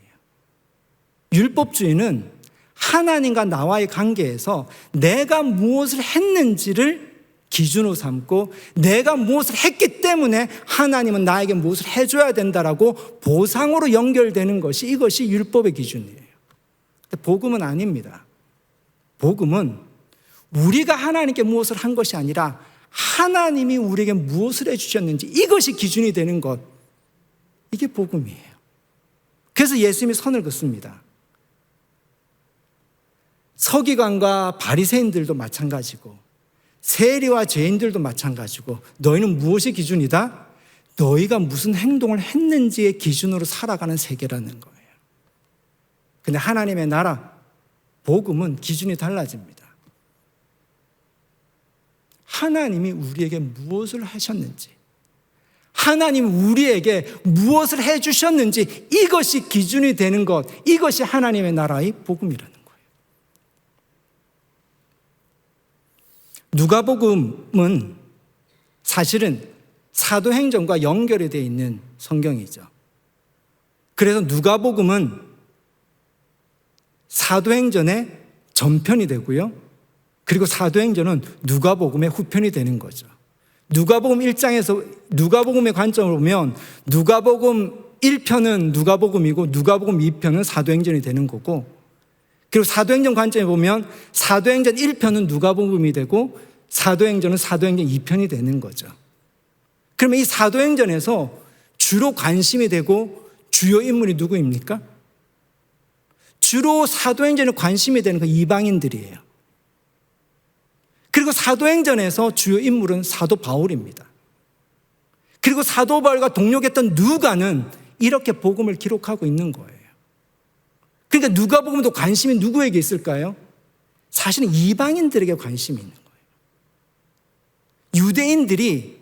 율법주의는 하나님과 나와의 관계에서 내가 무엇을 했는지를 기준으로 삼고 내가 무엇을 했기 때문에 하나님은 나에게 무엇을 해줘야 된다라고 보상으로 연결되는 것이 이것이 율법의 기준이에요. 근데 복음은 아닙니다. 복음은 우리가 하나님께 무엇을 한 것이 아니라 하나님이 우리에게 무엇을 해주셨는지 이것이 기준이 되는 것, 이게 복음이에요. 그래서 예수님이 선을 긋습니다. 서기관과 바리새인들도 마찬가지고 세리와 죄인들도 마찬가지고 너희는 무엇이 기준이다? 너희가 무슨 행동을 했는지의 기준으로 살아가는 세계라는 거예요. 근데 하나님의 나라, 복음은 기준이 달라집니다. 하나님이 우리에게 무엇을 하셨는지, 하나님이 우리에게 무엇을 해주셨는지 이것이 기준이 되는 것, 이것이 하나님의 나라의 복음이라는 거예요. 누가복음은 사실은 사도행전과 연결이 되어 있는 성경이죠. 그래서 누가복음은 사도행전의 전편이 되고요. 그리고 사도행전은 누가복음의 후편이 되는 거죠. 누가복음 1장에서 누가복음의 관점을 보면 누가복음 1편은 누가복음이고 누가복음 2편은 사도행전이 되는 거고, 그리고 사도행전 관점에 보면 사도행전 1편은 누가복음이 되고 사도행전은 사도행전 2편이 되는 거죠. 그러면 이 사도행전에서 주로 관심이 되고 주요 인물이 누구입니까? 주로 사도행전에 관심이 되는 그 이방인들이에요. 그리고 사도행전에서 주요 인물은 사도 바울입니다. 그리고 사도 바울과 동력했던 누가는 이렇게 복음을 기록하고 있는 거예요. 그러니까 누가복음도 관심이 누구에게 있을까요? 사실은 이방인들에게 관심이 있는 거예요. 유대인들이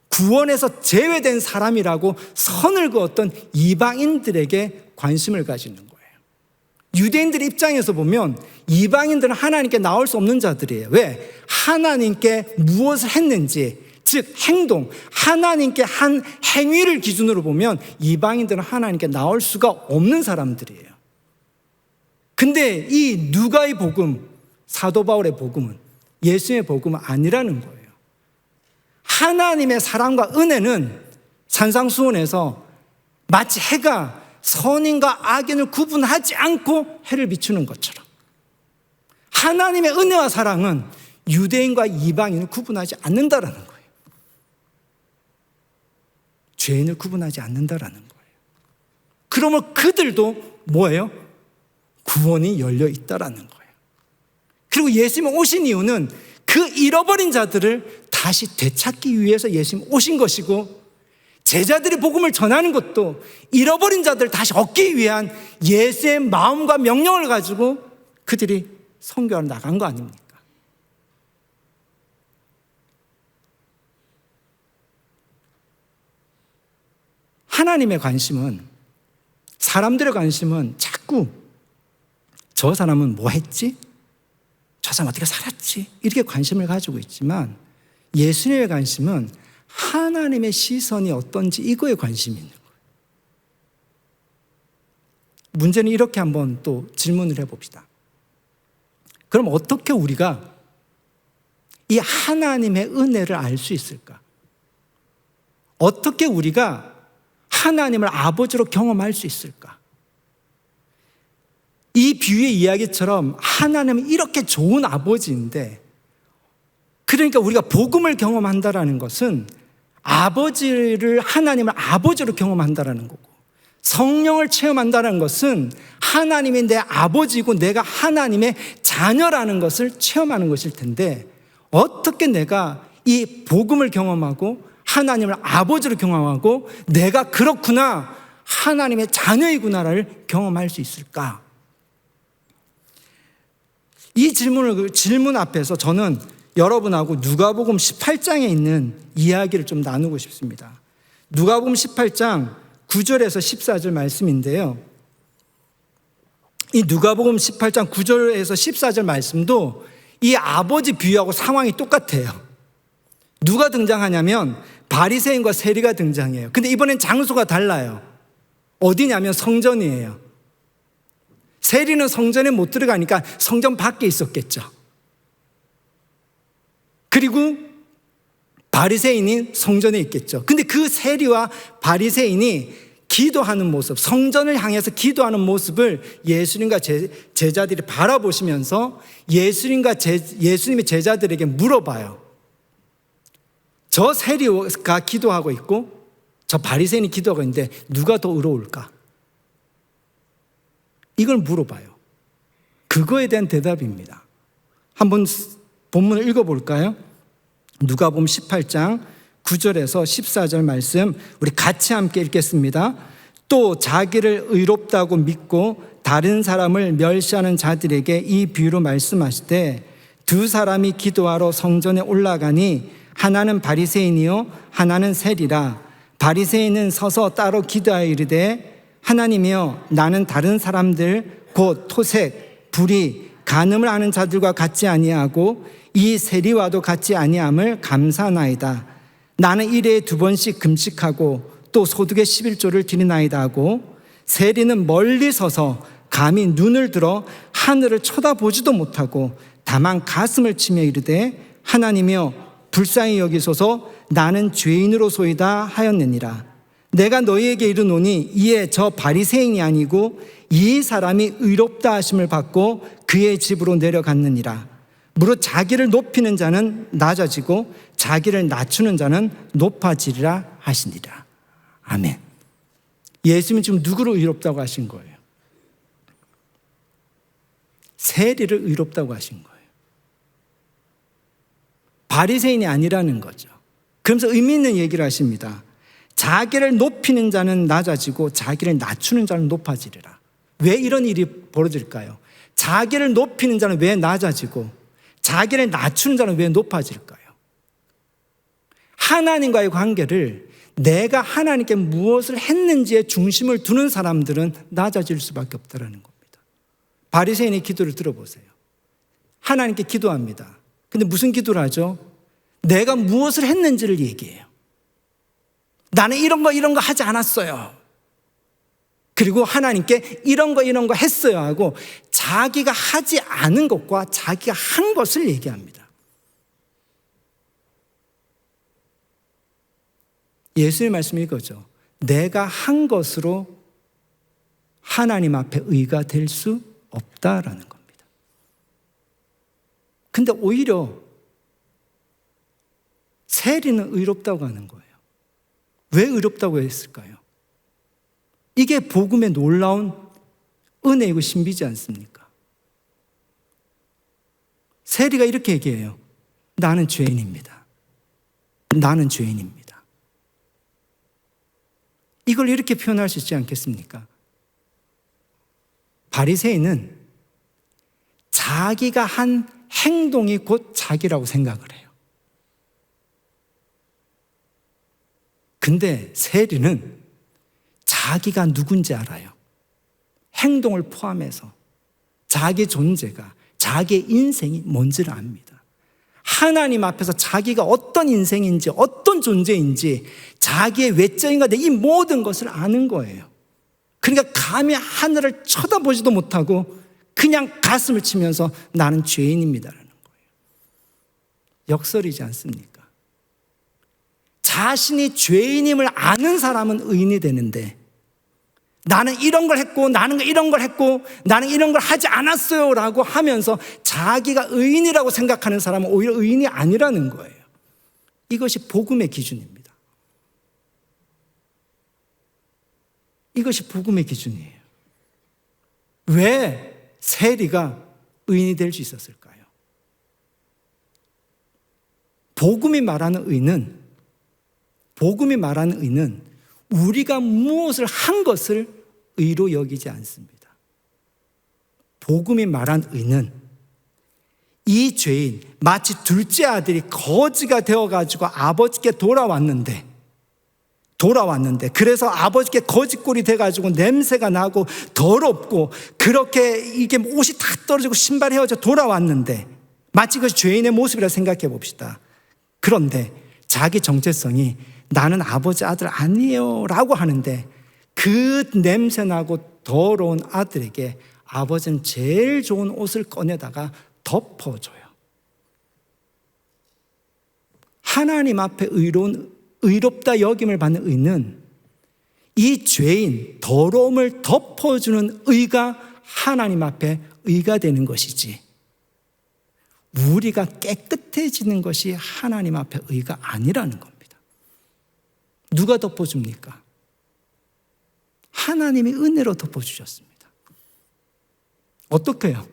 구원에서 제외된 사람이라고 선을 그었던 이방인들에게 관심을 가지는 거예요. 유대인들의 입장에서 보면 이방인들은 하나님께 나올 수 없는 자들이에요. 왜? 하나님께 무엇을 했는지, 즉 행동, 하나님께 한 행위를 기준으로 보면 이방인들은 하나님께 나올 수가 없는 사람들이에요. 근데 이 누가의 복음, 사도 바울의 복음은 예수의 복음은 아니라는 거예요. 하나님의 사랑과 은혜는 산상수훈에서 마치 해가 선인과 악인을 구분하지 않고 해를 비추는 것처럼 하나님의 은혜와 사랑은 유대인과 이방인을 구분하지 않는다라는 거예요. 죄인을 구분하지 않는다라는 거예요. 그러면 그들도 뭐예요? 구원이 열려 있다라는 거예요. 그리고 예수님이 오신 이유는 그 잃어버린 자들을 다시 되찾기 위해서 예수님이 오신 것이고, 제자들이 복음을 전하는 것도 잃어버린 자들을 다시 얻기 위한 예수의 마음과 명령을 가지고 그들이 선교하러 나간 거 아닙니까? 하나님의 관심은, 사람들의 관심은 자꾸 저 사람은 뭐 했지? 저 사람 어떻게 살았지? 이렇게 관심을 가지고 있지만 예수님의 관심은 하나님의 시선이 어떤지 이거에 관심이 있는 거예요. 문제는 이렇게 한번 또 질문을 해봅시다. 그럼 어떻게 우리가 이 하나님의 은혜를 알 수 있을까? 어떻게 우리가 하나님을 아버지로 경험할 수 있을까? 이 비유의 이야기처럼 하나님은 이렇게 좋은 아버지인데, 그러니까 우리가 복음을 경험한다라는 것은 아버지를, 하나님을 아버지로 경험한다라는 거고, 성령을 체험한다는 것은 하나님이 내 아버지고 내가 하나님의 자녀라는 것을 체험하는 것일 텐데, 어떻게 내가 이 복음을 경험하고 하나님을 아버지로 경험하고 내가 그렇구나, 하나님의 자녀이구나를 경험할 수 있을까? 이 질문 앞에서 저는 여러분하고 누가복음 18장에 있는 이야기를 좀 나누고 싶습니다. 누가복음 18장 9절에서 14절 말씀인데요. 이 누가복음 18장 9절에서 14절 말씀도 이 아버지 비유하고 상황이 똑같아요. 누가 등장하냐면 바리새인과 세리가 등장해요. 근데 이번엔 장소가 달라요. 어디냐면 성전이에요. 세리는 성전에 못 들어가니까 성전 밖에 있었겠죠. 그리고 바리새인이 성전에 있겠죠. 근데 그 세리와 바리새인이 기도하는 모습, 성전을 향해서 기도하는 모습을 예수님과 제자들이 바라보시면서 예수님의 제자들에게 물어봐요. 저 세리가 기도하고 있고 저 바리새인이 기도하고 있는데 누가 더 의로울까? 이걸 물어봐요. 그거에 대한 대답입니다. 한번 본문을 읽어볼까요? 누가복음 18장 9절에서 14절 말씀 우리 같이 함께 읽겠습니다. 또 자기를 의롭다고 믿고 다른 사람을 멸시하는 자들에게 이 비유로 말씀하시되 두 사람이 기도하러 성전에 올라가니 하나는 바리새인이요 하나는 세리라. 바리새인은 서서 따로 기도하여 이르되 하나님이여 나는 다른 사람들 곧 토색, 불의, 간음을 하는 자들과 같지 아니하고 이 세리와도 같지 아니함을 감사하나이다. 나는 일에 2번씩 금식하고 또 소득의 11조를 드리나이다 하고 세리는 멀리 서서 감히 눈을 들어 하늘을 쳐다보지도 못하고 다만 가슴을 치며 이르되 하나님이여 불쌍히 여기소서 나는 죄인으로소이다 하였느니라. 내가 너희에게 이르노니 이에 저 바리새인이 아니고 이 사람이 의롭다 하심을 받고 그의 집으로 내려갔느니라. 무릇 자기를 높이는 자는 낮아지고 자기를 낮추는 자는 높아지리라 하시니라. 아멘. 예수님은 지금 누구를 의롭다고 하신 거예요? 세리를 의롭다고 하신 거예요. 바리새인이 아니라는 거죠. 그러면서 의미 있는 얘기를 하십니다. 자기를 높이는 자는 낮아지고 자기를 낮추는 자는 높아지리라. 왜 이런 일이 벌어질까요? 자기를 높이는 자는 왜 낮아지고 자기를 낮추는 자는 왜 높아질까요? 하나님과의 관계를 내가 하나님께 무엇을 했는지에 중심을 두는 사람들은 낮아질 수밖에 없다는 겁니다. 바리새인의 기도를 들어보세요. 하나님께 기도합니다. 근데 무슨 기도를 하죠? 내가 무엇을 했는지를 얘기해요. 나는 이런 거 하지 않았어요. 그리고 하나님께 이런 거 했어요 하고 자기가 하지 않은 것과 자기가 한 것을 얘기합니다. 예수의 말씀이 이거죠. 내가 한 것으로 하나님 앞에 의가 될 수 없다라는 겁니다. 근데 오히려 세리는 의롭다고 하는 거예요. 왜 의롭다고 했을까요? 이게 복음의 놀라운 은혜이고 신비지 않습니까? 세리가 이렇게 얘기해요. 나는 죄인입니다. 나는 죄인입니다. 이걸 이렇게 표현할 수 있지 않겠습니까? 바리새인은 자기가 한 행동이 곧 자기라고 생각을 해요. 근데 세리는 자기가 누군지 알아요. 행동을 포함해서 자기 존재가, 자기의 인생이 뭔지를 압니다. 하나님 앞에서 자기가 어떤 인생인지, 어떤 존재인지, 자기의 외적인가 이 모든 것을 아는 거예요. 그러니까 감히 하늘을 쳐다보지도 못하고 그냥 가슴을 치면서 나는 죄인입니다라는 거예요. 역설이지 않습니까? 자신이 죄인임을 아는 사람은 의인이 되는데 나는 이런 걸 했고 나는 이런 걸 했고 나는 이런 걸 하지 않았어요 라고 하면서 자기가 의인이라고 생각하는 사람은 오히려 의인이 아니라는 거예요. 이것이 복음의 기준입니다. 이것이 복음의 기준이에요. 왜 세리가 의인이 될 수 있었을까요? 복음이 말하는 의는 복음이 말하는 의는 우리가 무엇을 한 것을 의로 여기지 않습니다. 복음이 말한 의는 이 죄인, 마치 둘째 아들이 거지가 되어가지고 아버지께 돌아왔는데 그래서 아버지께 거지꼴이 돼가지고 냄새가 나고 더럽고 그렇게 이게 옷이 다 떨어지고 신발이 헤어져 돌아왔는데 마치 그 죄인의 모습이라 생각해 봅시다. 그런데 자기 정체성이 나는 아버지 아들 아니에요 라고 하는데 그 냄새나고 더러운 아들에게 아버지는 제일 좋은 옷을 꺼내다가 덮어줘요. 하나님 앞에 의롭다 여김을 받는 의는 이 죄인, 더러움을 덮어주는 의가 하나님 앞에 의가 되는 것이지 우리가 깨끗해지는 것이 하나님 앞에 의가 아니라는 겁니다. 누가 덮어줍니까? 하나님이 은혜로 덮어주셨습니다. 어떻게 해요?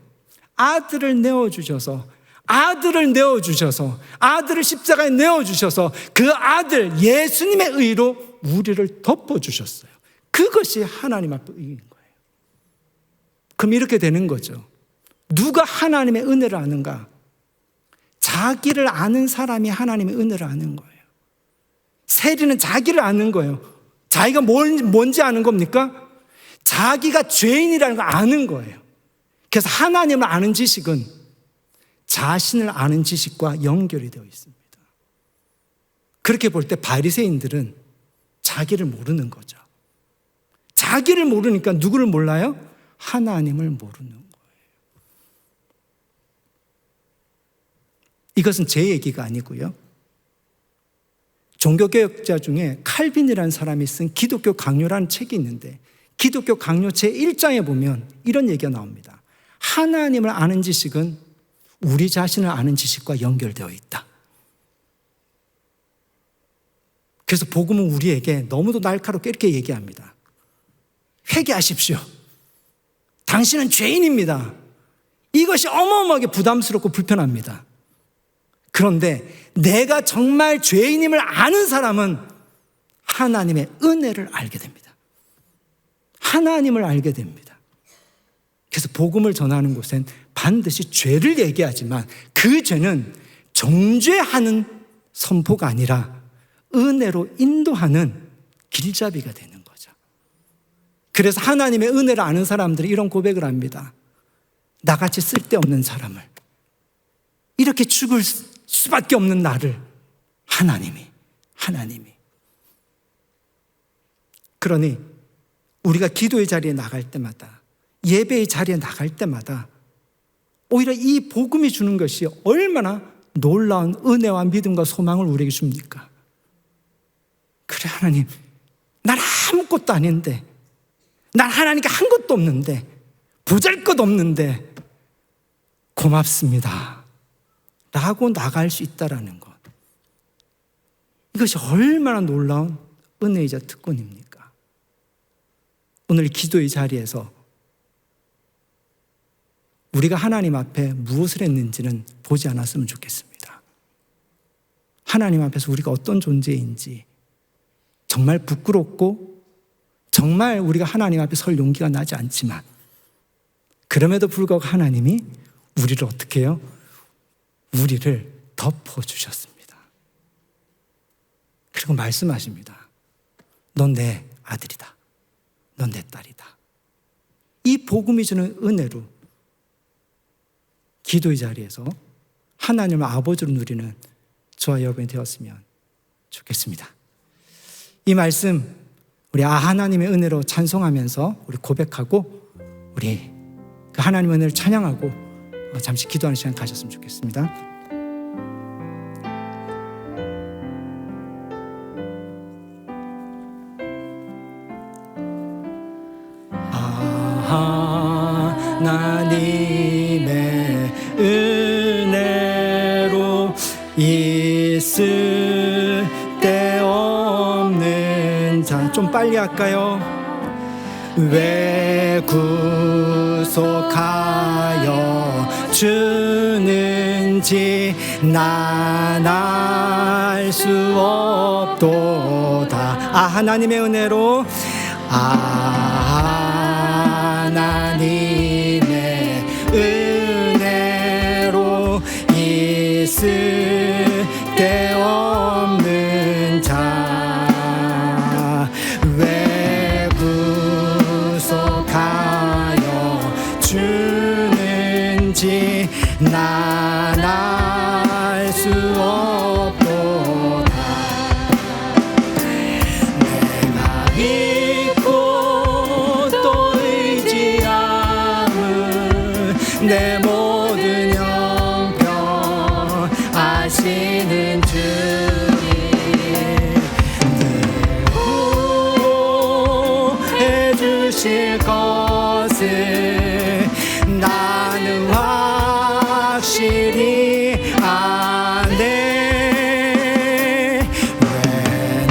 아들을 내어주셔서 아들을 십자가에 내어주셔서 그 아들 예수님의 의로 우리를 덮어주셨어요. 그것이 하나님 앞에 의인 거예요. 그럼 이렇게 되는 거죠. 누가 하나님의 은혜를 아는가? 자기를 아는 사람이 하나님의 은혜를 아는 거예요. 세리는 자기를 아는 거예요. 자기가 뭔지 아는 겁니까? 자기가 죄인이라는 걸 아는 거예요. 그래서 하나님을 아는 지식은 자신을 아는 지식과 연결이 되어 있습니다. 그렇게 볼 때 바리새인들은 자기를 모르는 거죠. 자기를 모르니까 누구를 몰라요? 하나님을 모르는 거예요. 이것은 제 얘기가 아니고요. 종교개혁자 중에 칼빈이라는 사람이 쓴 기독교 강요라는 책이 있는데 기독교 강요 제1장에 보면 이런 얘기가 나옵니다. 하나님을 아는 지식은 우리 자신을 아는 지식과 연결되어 있다. 그래서 복음은 우리에게 너무도 날카롭게 이렇게 얘기합니다. 회개하십시오. 당신은 죄인입니다. 이것이 어마어마하게 부담스럽고 불편합니다. 그런데 내가 정말 죄인임을 아는 사람은 하나님의 은혜를 알게 됩니다. 하나님을 알게 됩니다. 그래서 복음을 전하는 곳엔 반드시 죄를 얘기하지만 그 죄는 정죄하는 선포가 아니라 은혜로 인도하는 길잡이가 되는 거죠. 그래서 하나님의 은혜를 아는 사람들이 이런 고백을 합니다. 나같이 쓸데없는 사람을, 이렇게 죽을 수밖에 없는 나를 하나님이. 그러니 우리가 기도의 자리에 나갈 때마다, 예배의 자리에 나갈 때마다 오히려 이 복음이 주는 것이 얼마나 놀라운 은혜와 믿음과 소망을 우리에게 줍니까? 그래, 하나님, 난 아무것도 아닌데, 난 하나님께 한 것도 없는데, 보잘것없는데 고맙습니다 라고 나갈 수 있다는 것, 이것이 얼마나 놀라운 은혜이자 특권입니까? 오늘 기도의 자리에서 우리가 하나님 앞에 무엇을 했는지는 보지 않았으면 좋겠습니다. 하나님 앞에서 우리가 어떤 존재인지 정말 부끄럽고 정말 우리가 하나님 앞에 설 용기가 나지 않지만 그럼에도 불구하고 하나님이 우리를 어떻게 해요? 우리를 덮어주셨습니다. 그리고 말씀하십니다. 넌 내 아들이다. 넌 내 딸이다. 이 복음이 주는 은혜로 기도의 자리에서 하나님을 아버지로 누리는 저와 여러분이 되었으면 좋겠습니다. 이 말씀 우리 하나님의 은혜로 찬송하면서 우리 고백하고 우리 그 하나님의 은혜를 찬양하고 잠시 기도하는 시간 가졌으면 좋겠습니다. 하나님의 은혜로 있을 데 없는 자, 좀 빨리 할까요? 왜 구속하여 주는지 난 알 수 없도다. 하나님의 은혜로, 하나님의 은혜로 있을 데 없는 자 왜 구속하여 주는지 난 알 수 없도다. 내가 믿고 또 의지함은 내 모든 형편 아시는 주님 늘 구해 주실 것을 나는 확실히 아네. 왜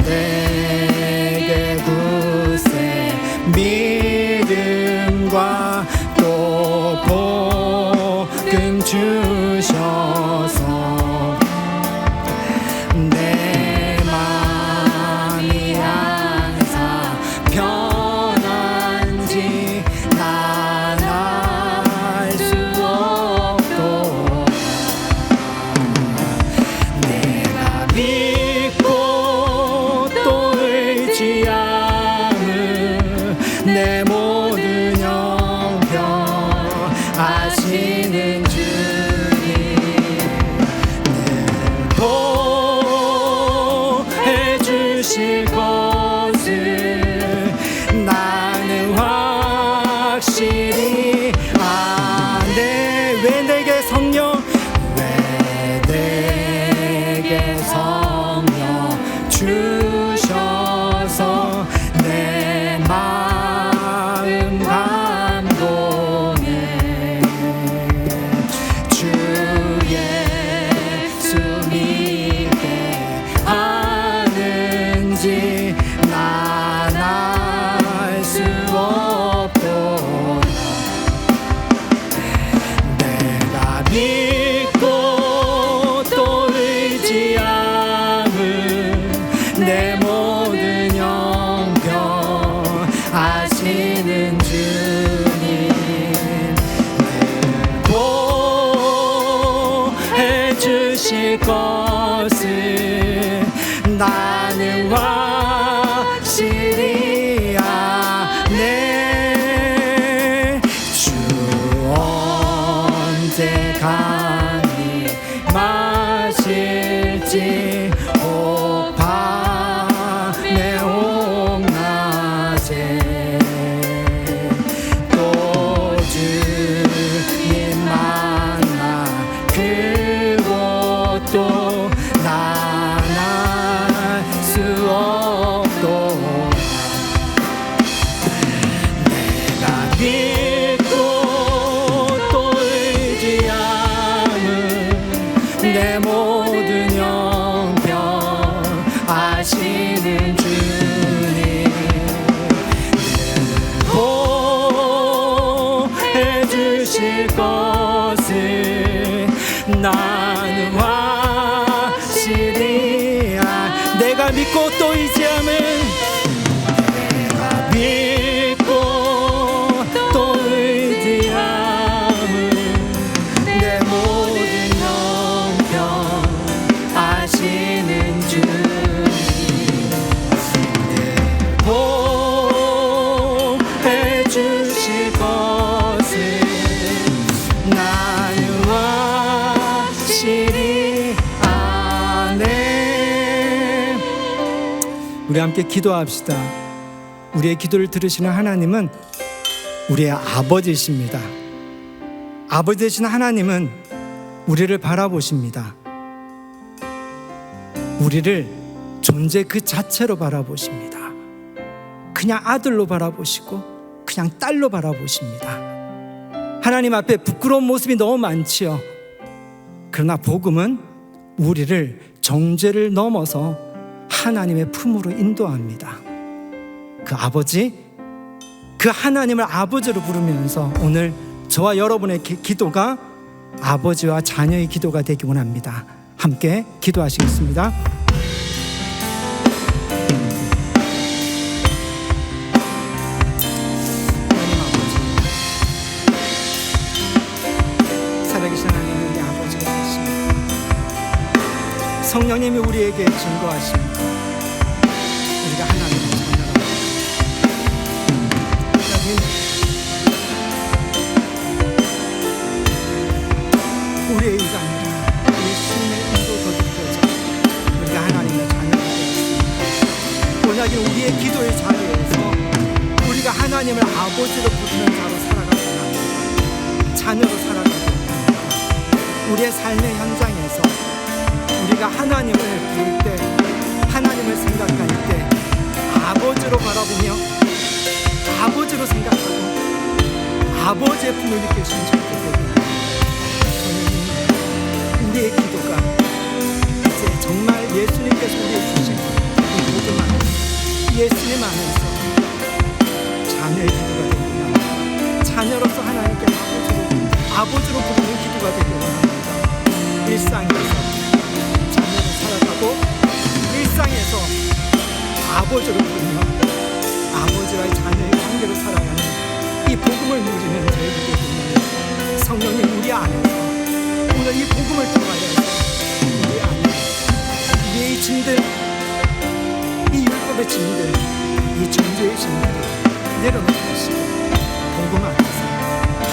내게 굳세 믿음과 또 복음 주셔서 내 맘이 항상 편한지 난 알 수 없도다. 내가 믿고 또 의지함은 내 모든 형편 아시는 주님 늘 보해 주실 것을 나는 확실히 아네. 왜 내게 성령, 왜 내게 성령 주셔서 내 마음 감동해. 주 예수 믿게 하는지 난 알 수 없도다. 내가 믿고 또 의지함은 내 모든 형편 아시는 주님 늘 보해 주실 것을 나는 확실히 아네. 주 언제 감히 마실지 오밤에 옥낮에 또 주님 만나 그것도 난 알 수 없도다. 내가 믿고 또 의지함은 내 모든 형편 아시는 주님 늘 보해 주실 것을 나는 확실히 내가 믿고 또 의지함은 내가 믿고 또 의지함은 내 모든 형편 아시는 주님 늘 보해 주실 것을 나는 확실히 아네. 우리 함께 기도합시다. 우리의 기도를 들으시는 하나님은 우리의 아버지십니다. 아버지 되신 하나님은 우리를 바라보십니다. 우리를 존재 그 자체로 바라보십니다. 그냥 아들로 바라보시고 그냥 딸로 바라보십니다. 하나님 앞에 부끄러운 모습이 너무 많지요. 그러나 복음은 우리를 정죄를 넘어서 하나님의 품으로 인도합니다. 그 아버지, 그 하나님을 아버지로 부르면서 오늘 저와 여러분의 기도가 아버지와 자녀의 기도가 되기 원합니다. 함께 기도하시겠습니다. 하나님 아버지, 살아계신 하나님 우리 아버지가 되십니다. 성령님이 우리에게 증거하십니다. 우리가 하나님의 자녀라고. 하나님, 우리의 의가 아니라 예수님의 의로 거듭되어져 우리가 하나님의 자녀가 되었습니다. 오늘은 우리의 기도의 자리에서 우리가 하나님을 아버지로 부르는 자로 살아가고 합니다. 자녀로 살아가고 합니다. 우리의 삶의 현장에서 우리가 하나님을 부를 때, 하나님을 생각할 때 아버지로 바라보며 아버지로 생각하고 아버지의 품을 느낄 수 있는 절대 되고, 우리의 기도가 이제 정말 예수님께서 우리에게 주신 이 모든 말, 예수님 안에서 자녀의 기도가 되기를 원합니다. 자녀로서 하나님께 아버지로 부르는 기도가 되기를 원합니다. 일상에서 자녀로 살아가고 일상에서 아버지로 부르며 아버지와의 자녀의 관계로 살아가는 이 복음을 누리는 저희들에게 성령님 우리 안에서 오늘 이 복음을 통하여서 우리 안에 우리의 짐들, 이 율법의 짐들, 이 존재의 짐들을 내려놓으시고 복음 안에서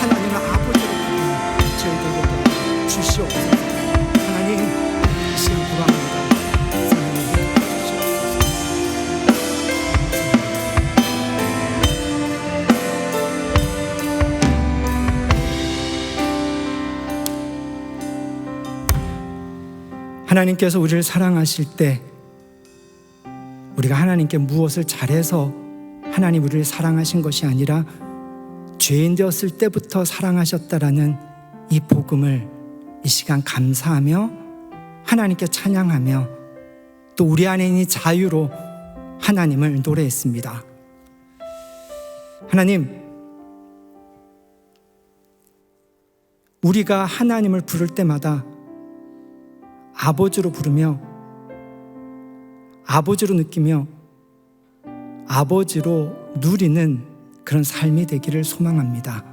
하나님을 아버지로 부르는 저희들에게 주시옵소서. 하나님 이 시간 구합니다. 하나님께서 우리를 사랑하실 때 우리가 하나님께 무엇을 잘해서 하나님 우리를 사랑하신 것이 아니라 죄인 되었을 때부터 사랑하셨다라는 이 복음을 이 시간 감사하며 하나님께 찬양하며 또 우리 안에 있는 자유로 하나님을 노래했습니다. 하나님, 우리가 하나님을 부를 때마다 아버지로 부르며 아버지로 느끼며 아버지로 누리는 그런 삶이 되기를 소망합니다.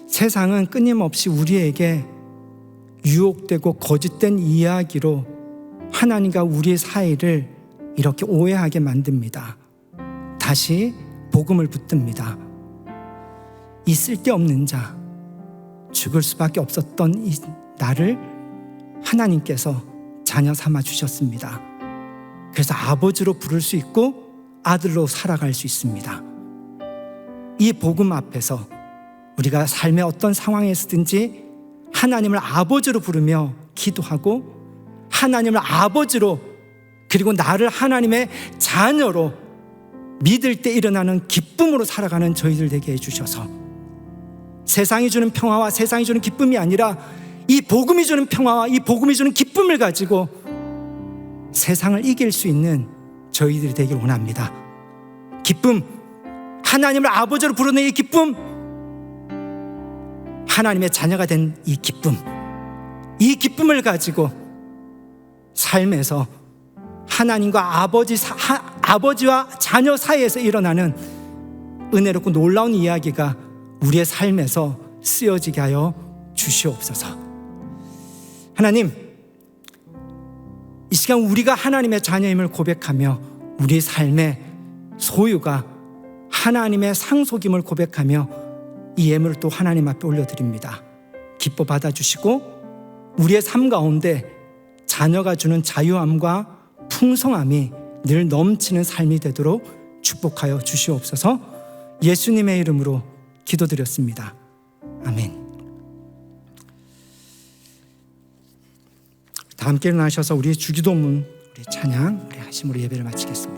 세상은 끊임없이 우리에게 유혹되고 거짓된 이야기로 하나님과 우리의 사이를 이렇게 오해하게 만듭니다. 다시 복음을 붙듭니다. 이 쓸데없는 자, 죽을 수밖에 없었던 이 나를 하나님께서 자녀 삼아 주셨습니다. 그래서 아버지로 부를 수 있고 아들로 살아갈 수 있습니다. 이 복음 앞에서 우리가 삶의 어떤 상황에서든지 하나님을 아버지로 부르며 기도하고 하나님을 아버지로 그리고 나를 하나님의 자녀로 믿을 때 일어나는 기쁨으로 살아가는 저희들 되게 해주셔서 세상이 주는 평화와 세상이 주는 기쁨이 아니라 이 복음이 주는 평화와 이 복음이 주는 기쁨을 가지고 세상을 이길 수 있는 저희들이 되길 원합니다. 기쁨, 하나님을 아버지로 부르는 이 기쁨, 하나님의 자녀가 된 이 기쁨, 이 기쁨을 가지고 삶에서 하나님과 아버지와 자녀 사이에서 일어나는 은혜롭고 놀라운 이야기가 우리의 삶에서 쓰여지게 하여 주시옵소서. 하나님, 이 시간 우리가 하나님의 자녀임을 고백하며 우리 삶의 소유가 하나님의 상속임을 고백하며 이 예물을 또 하나님 앞에 올려드립니다. 기뻐 받아주시고 우리의 삶 가운데 자녀가 주는 자유함과 풍성함이 늘 넘치는 삶이 되도록 축복하여 주시옵소서. 예수님의 이름으로 기도드렸습니다. 아멘. 다 함께 일어나셔서 우리 주기도문, 우리 찬양, 우리 하심으로 예배를 마치겠습니다.